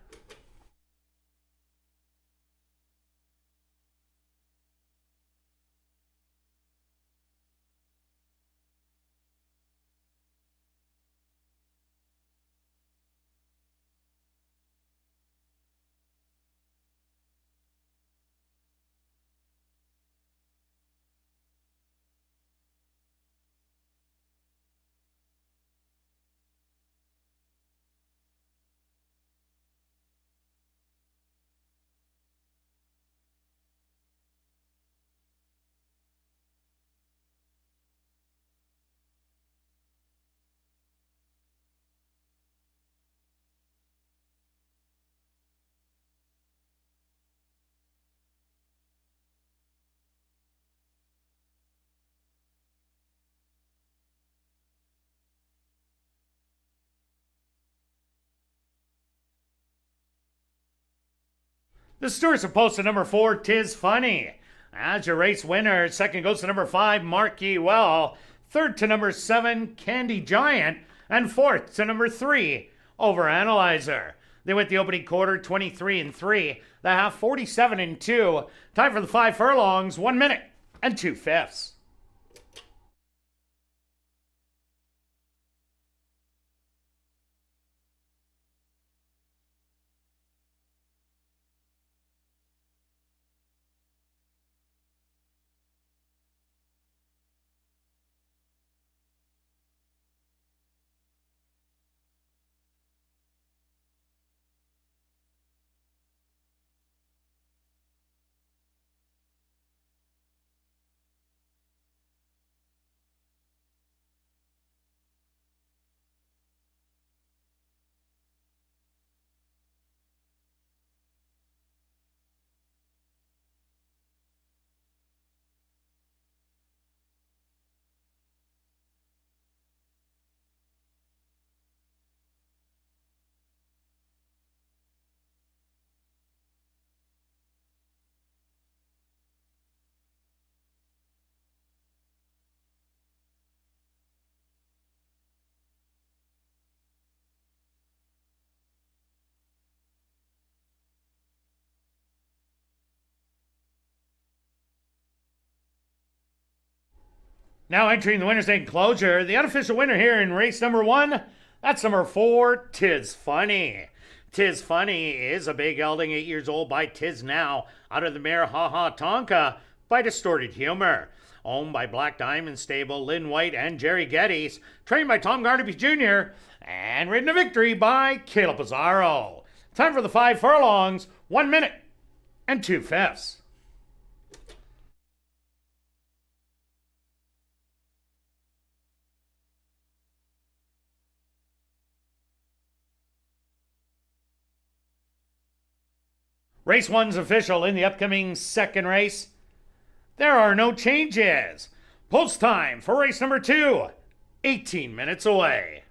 The stewards have posted number 4, Tis Funny. As your race winner, second goes to number 5, Mark Ye Well. Third to number 7, Candy Giant. And fourth to number 3, Overanalyzer. They went the opening quarter 23-3, the half 47-2. Time for the 5 furlongs, 1 minute and 2/5. Now entering the winner's enclosure, the unofficial winner here in race number 1, that's number 4, Tis Funny. Tis Funny is a big gelding, 8 years old by Tis Now, out of the mare Ha Ha Tonka by Distorted Humor. Owned by Black Diamond Stable, Lynn White and Jerry Geddes, trained by Tom Garnaby Jr., and ridden to victory by Caleb Pizarro. Time for the 5 furlongs, 1 minute and 2/5. Race 1's official in the upcoming second race. There are no changes. Post time for race number 2, 18 minutes away.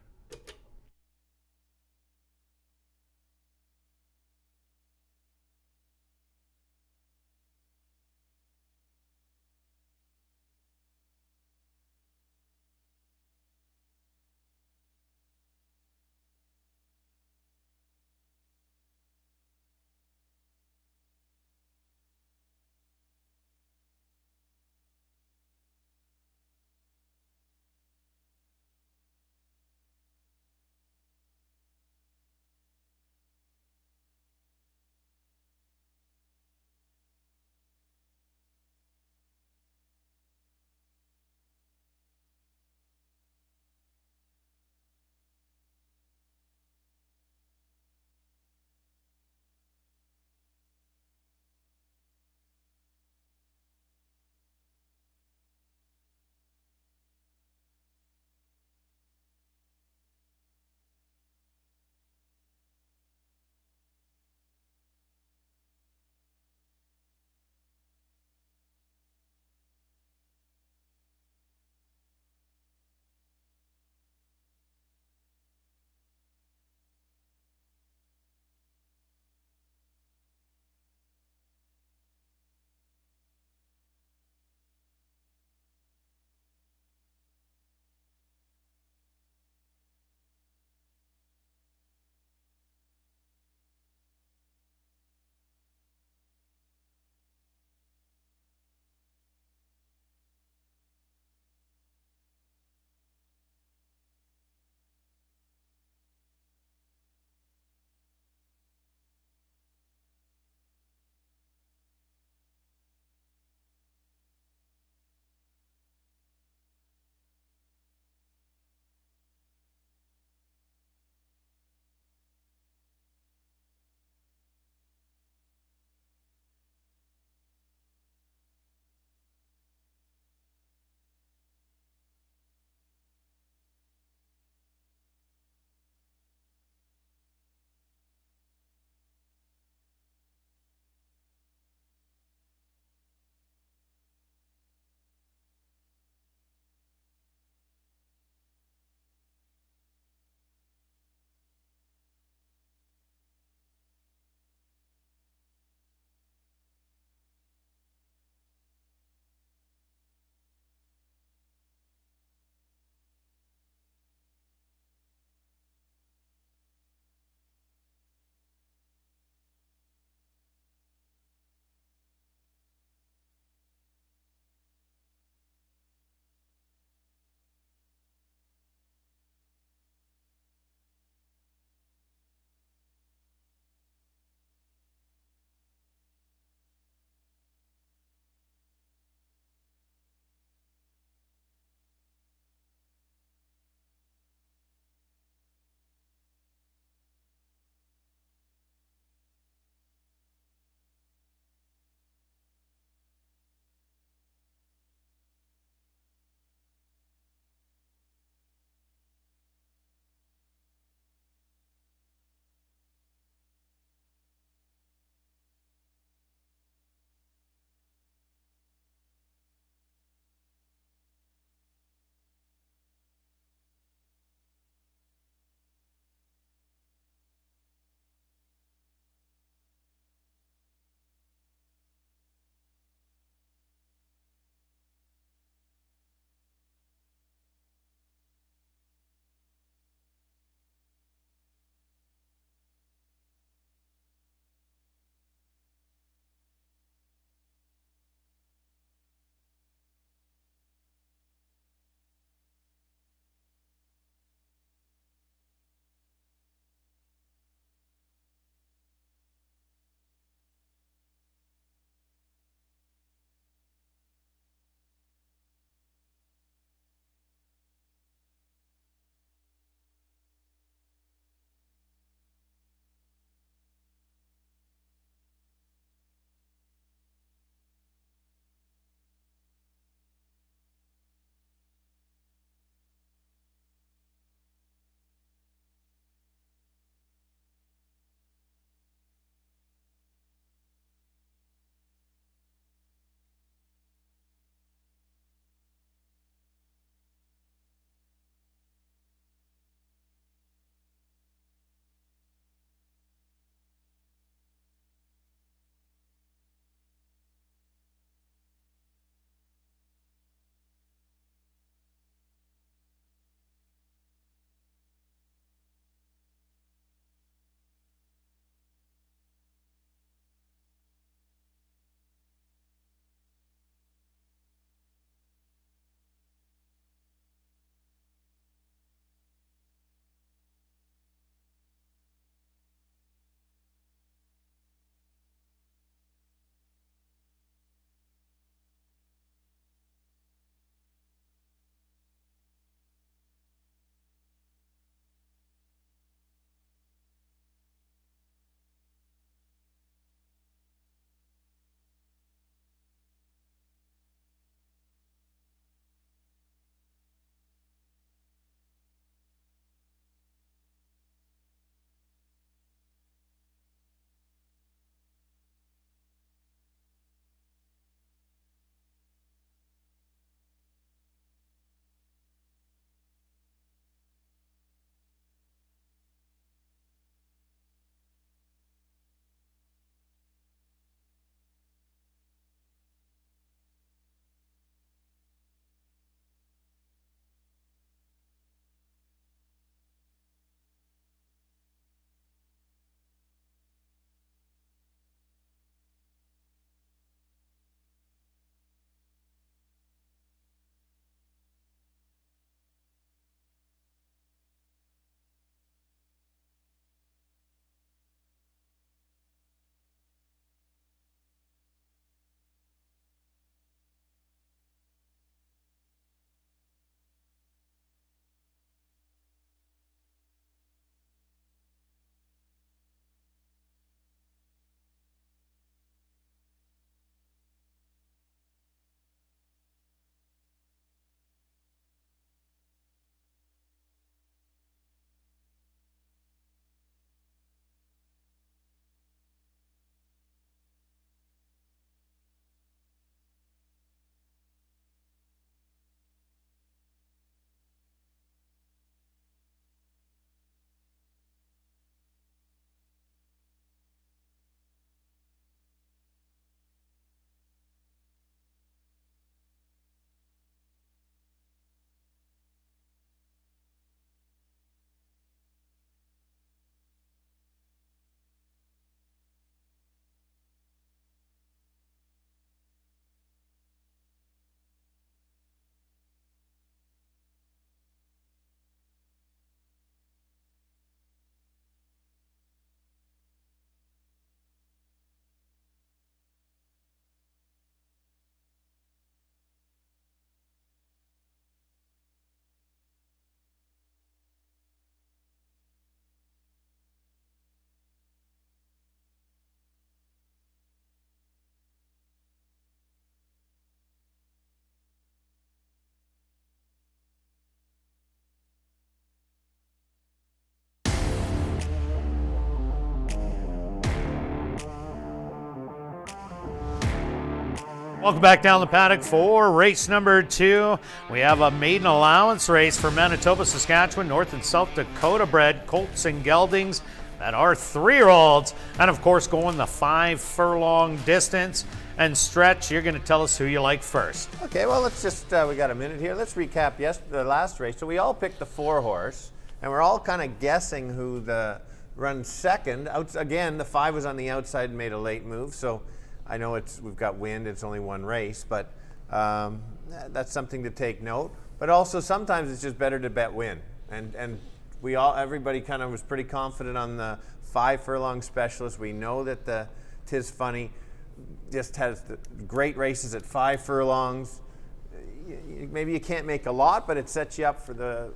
Welcome back down the paddock for race number 2. We have a maiden allowance race for Manitoba, Saskatchewan, North and South Dakota bred colts and geldings that are 3-year-olds. And of course, going the 5 furlong distance. And Stretch, you're going to tell us who you like first. Okay, well, let's just, we got a minute here. Let's recap the last race. So we all picked the 4 horse, and we're all kind of guessing who runs second. Again, the 5 was on the outside and made a late move. So I know we've got wind, it's only one race, but that's something to take note. But also sometimes it's just better to bet win. And everybody kind of was pretty confident on the 5 furlong specialist. We know that the Tis Funny just has great races at 5 furlongs. Maybe you can't make a lot, but it sets you up for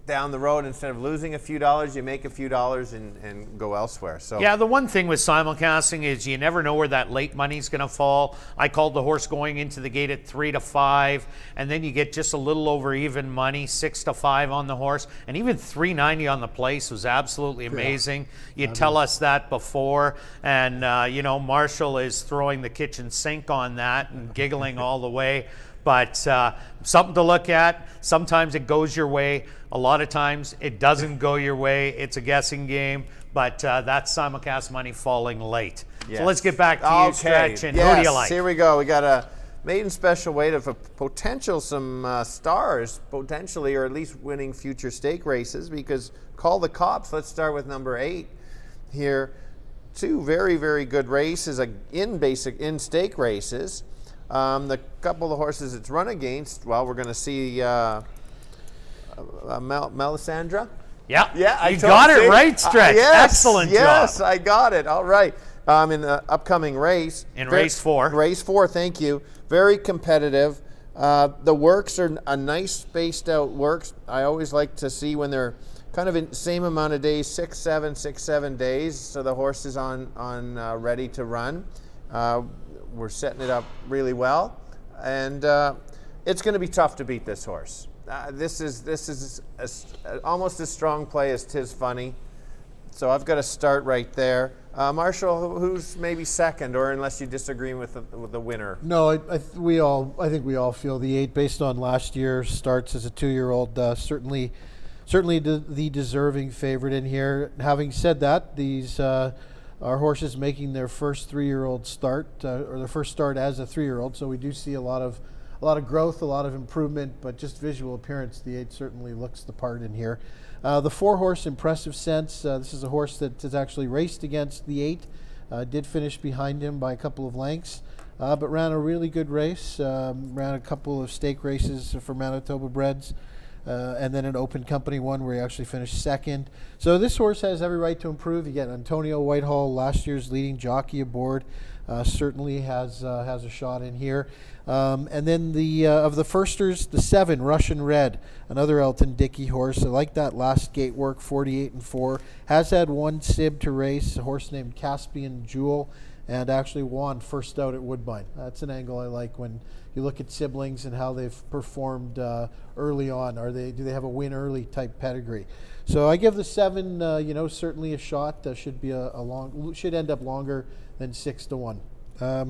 down the road. Instead of losing a few dollars, you make a few dollars and go elsewhere. So yeah, the one thing with simulcasting is you never know where that late money's going to fall. I called the horse going into the gate at 3 to 5, and then you get just a little over even money, 6 to 5 on the horse, and even $3.90 on the place was absolutely amazing. You tell us that before, and Marshall is throwing the kitchen sink on that and giggling all the way. But something to look at. Sometimes it goes your way. A lot of times it doesn't go your way. It's a guessing game. But that's simulcast money falling late. Yes. So let's get back to you, Stretch. And who do you like? Here we go. We got a maiden special weight of some stars, potentially, or at least winning future stake races. Because Call the Cops. Let's start with number 8 here. 2 very, very good races in stake races. The couple of horses it's run against, well, we're going to see Melisandre. Yeah, you got it right, Stretch. Excellent job. Yes, I got it. All right. In the upcoming race. In race 4. Race 4, thank you. Very competitive. The works are a nice spaced out works. I always like to see when they're kind of in the same amount of days, 6, 7 days, so the horse is on ready to run. We're setting it up really well, and it's going to be tough to beat this horse. This is almost as strong play as Tis Funny, so I've got to start right there. Marshall, who's maybe second, or unless you disagree with the winner? No, I think we all feel the 8 based on last year's starts as a 2-year-old. Certainly the deserving favorite in here. Having said that, these. Our horses making their first 3-year-old start, or their first start as a 3-year-old. So we do see a lot of growth, a lot of improvement, but just visual appearance, the 8 certainly looks the part in here. The 4-horse Impressive Sense. This is a horse that has actually raced against the 8. Did finish behind him by a couple of lengths, but ran a really good race. Ran a couple of stake races for Manitoba breds. And then an open company one where he actually finished second. So this horse has every right to improve. You get Antonio Whitehall, last year's leading jockey aboard, certainly has a shot in here. And then of the firsters, the 7, Russian Red, another Elton Dickey horse. I like that last gate work, 48-4. Has had one sib to race, a horse named Caspian Jewel, and actually won first out at Woodbine. That's an angle I like when you look at siblings and how they've performed early on. Do they have a win early type pedigree? So I give the 7, certainly a shot. Should end up longer than 6 to 1.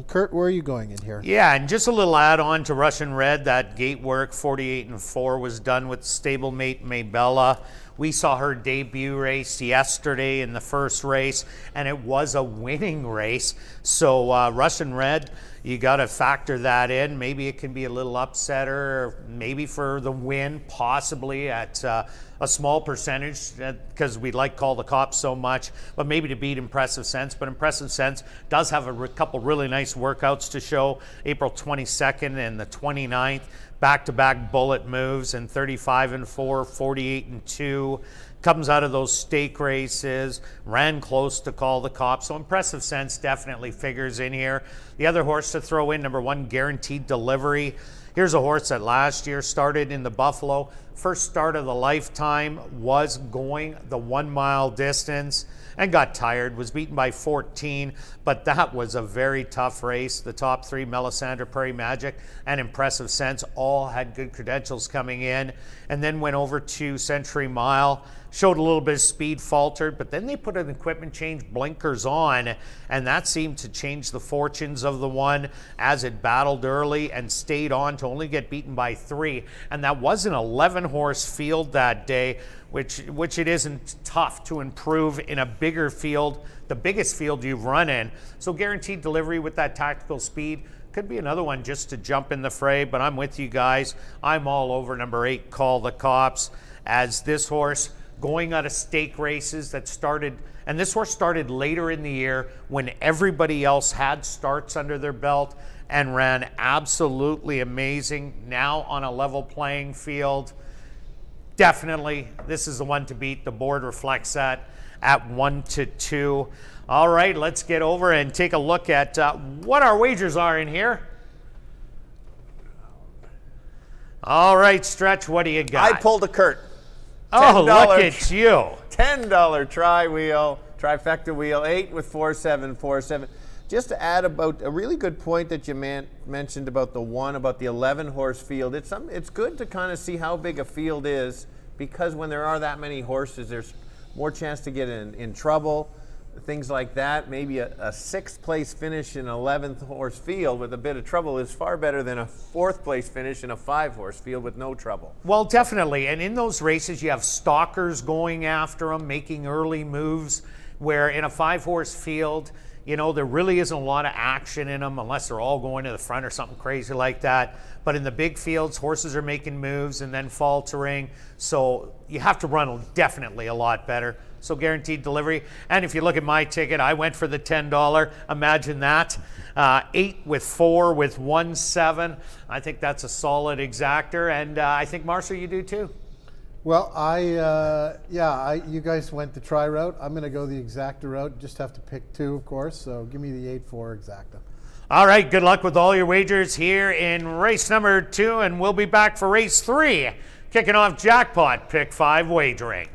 Kirt, where are you going in here? Yeah, and just a little add-on to Russian Red. That gate work, 48-4, was done with stablemate Maybella. We saw her debut race yesterday in the first race, and it was a winning race. So Russian Red, you got to factor that in. Maybe it can be a little upsetter, maybe for the win, possibly at a small percentage, because we like Call the Cops so much, but maybe to beat Impressive Sense. But Impressive Sense does have a couple really nice workouts to show. April 22nd and the 29th, back-to-back bullet moves, and 35-4, 48-2. Comes out of those stake races, ran close to Call the Cops. So Impressive Sense definitely figures in here. The other horse to throw in, number 1, Guaranteed Delivery. Here's a horse that last year started in the Buffalo. First start of the lifetime was going the 1 mile distance and got tired, was beaten by 14, but that was a very tough race. The top three, Melisandre, Prairie Magic, and Impressive Sense, all had good credentials coming in, and then went over to Century Mile, showed a little bit of speed, faltered, but then they put an equipment change, blinkers on, and that seemed to change the fortunes of the one as it battled early and stayed on to only get beaten by 3. And that was an 11 horse field that day, which it isn't tough to improve in a bigger field, the biggest field you've run in. So Guaranteed Delivery with that tactical speed could be another one just to jump in the fray, but I'm with you guys. I'm all over number 8, Call the Cops, as this horse going out of stake races that started, and this horse started later in the year when everybody else had starts under their belt and ran absolutely amazing. Now on a level playing field, definitely this is the one to beat. The board reflects that at 1-2. All right, let's get over and take a look at what our wagers are in here. All right, Stretch, what do you got? I pulled a Kirt. Oh, look at you. $10 trifecta wheel, 8 with 4747. Just to add about a really good point that you mentioned about the 11 horse field. It's good to kind of see how big a field is, because when there are that many horses, there's more chance to get in trouble, things like that. Maybe a 6th place finish in an 11th horse field with a bit of trouble is far better than a 4th place finish in a 5 horse field with no trouble. Well, definitely. And in those races, you have stalkers going after them, making early moves, where in a 5 horse field, you know, there really isn't a lot of action in them unless they're all going to the front or something crazy like that. But in the big fields, horses are making moves and then faltering. So you have to run definitely a lot better. So Guaranteed Delivery. And if you look at my ticket, I went for the $10. Imagine that. 8 with 4 with 1-7. I think that's a solid exactor. And I think, Marshall, you do too. Well, you guys went the try route. I'm going to go the exacta route. Just have to pick 2, of course. So give me the 8-4 exacta. All right, good luck with all your wagers here in race number 2, and we'll be back for race 3, kicking off Jackpot Pick 5 wagering.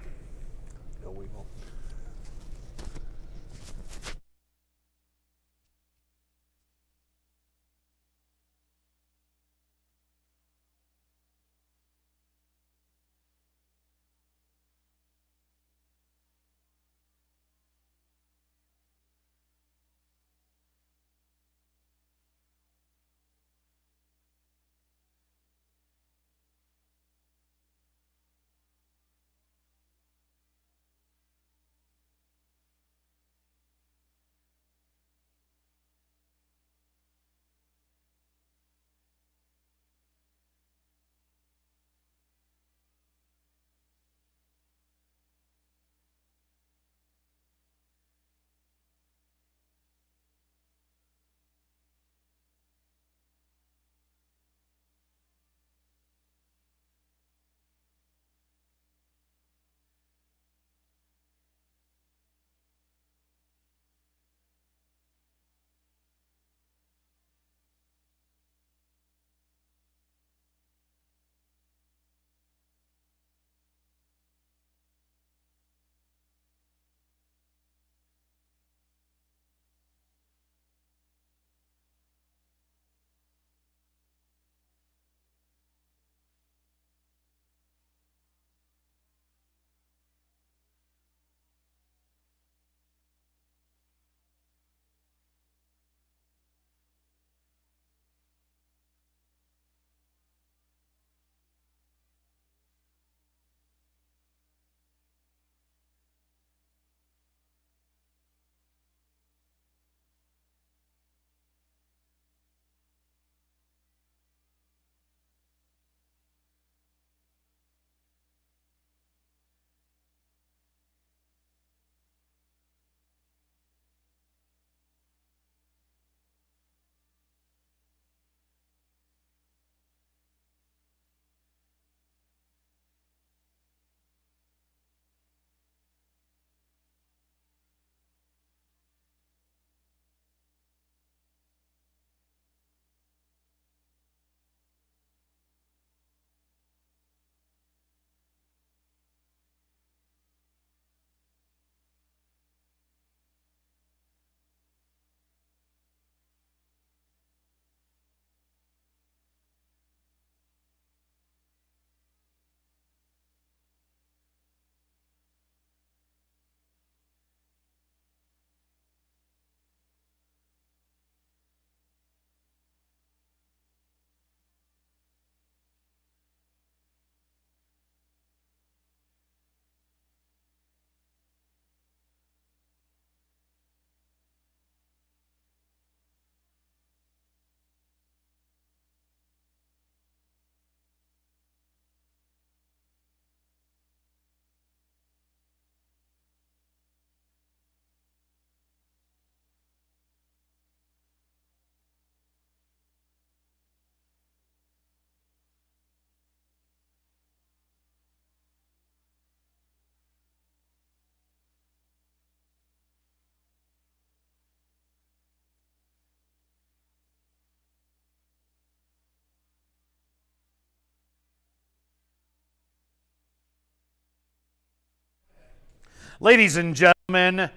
Ladies and gentlemen,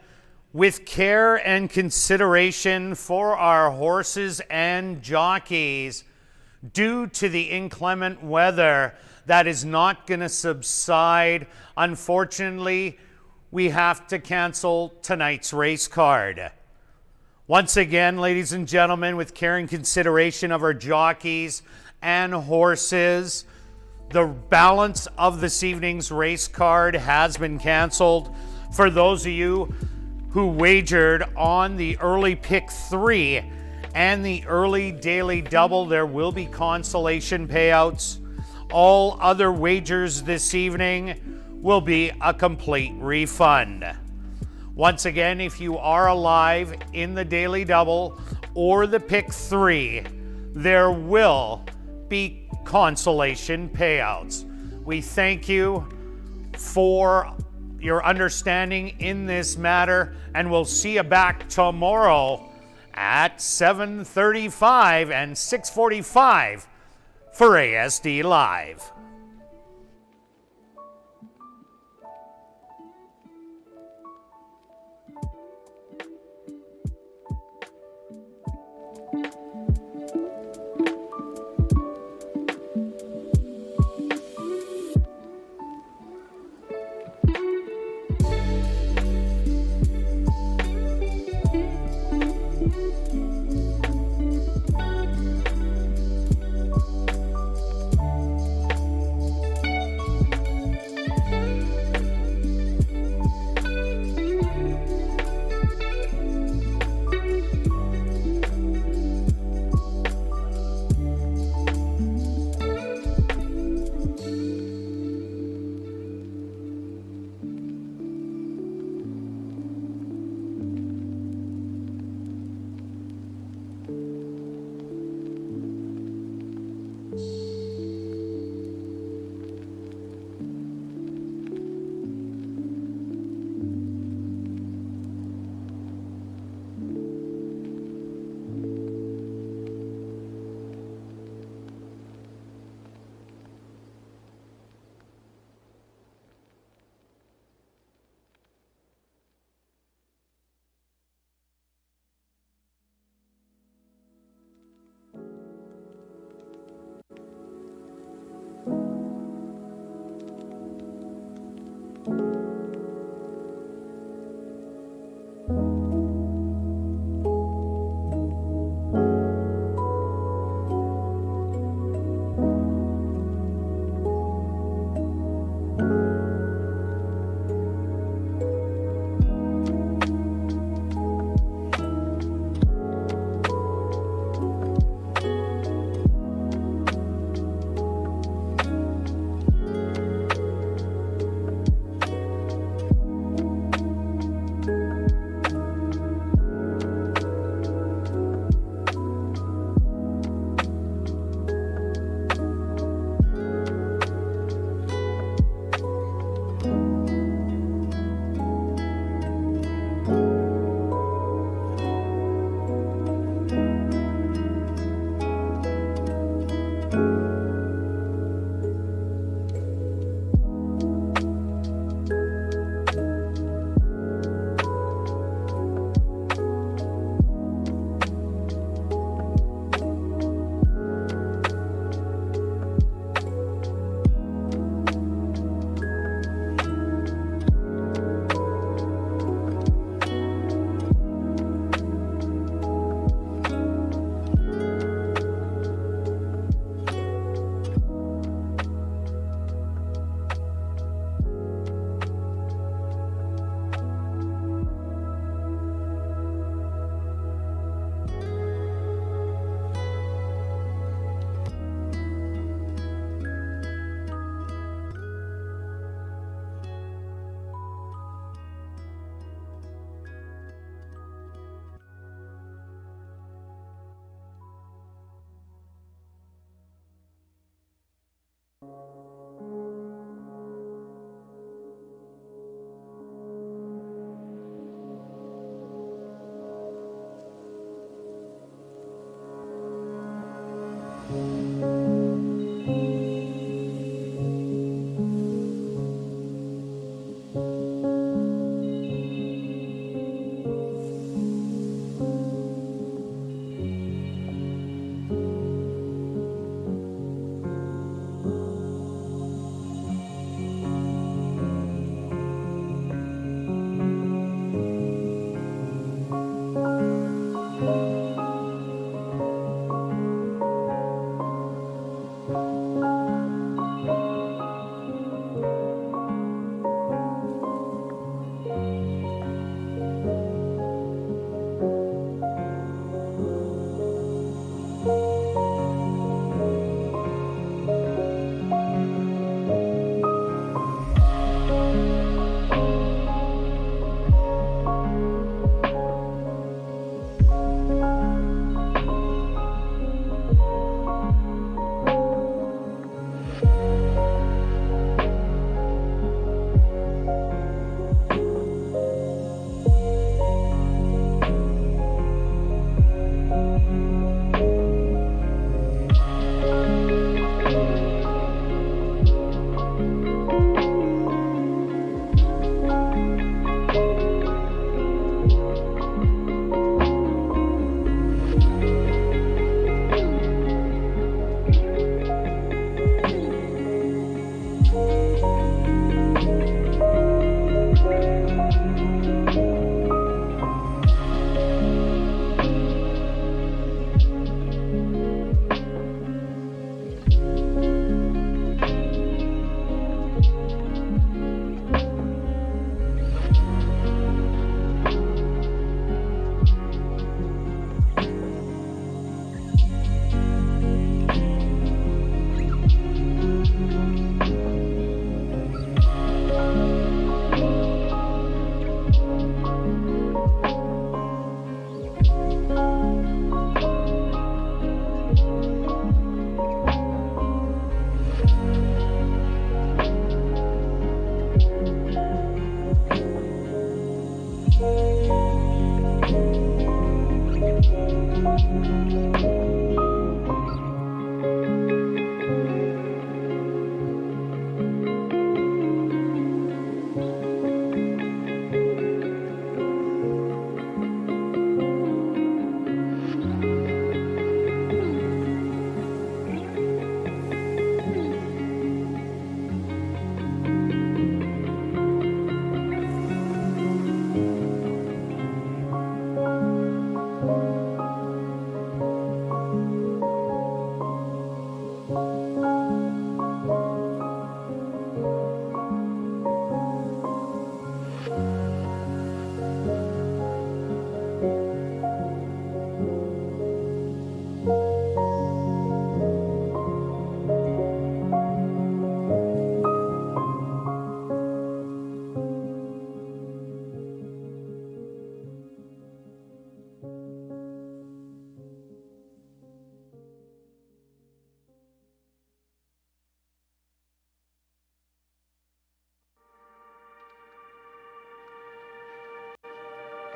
with care and consideration for our horses and jockeys, due to the inclement weather that is not going to subside, unfortunately, we have to cancel tonight's race card. Once again, ladies and gentlemen, with care and consideration of our jockeys and horses, the balance of this evening's race card has been canceled. For those of you who wagered on the early pick 3 and the early daily double, there will be consolation payouts. All other wagers this evening will be a complete refund. Once again, if you are alive in the daily double or the pick 3, there will be consolation payouts. We thank you for your understanding in this matter, and we'll see you back tomorrow at 7:35 and 6:45 for ASD Live.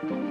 you.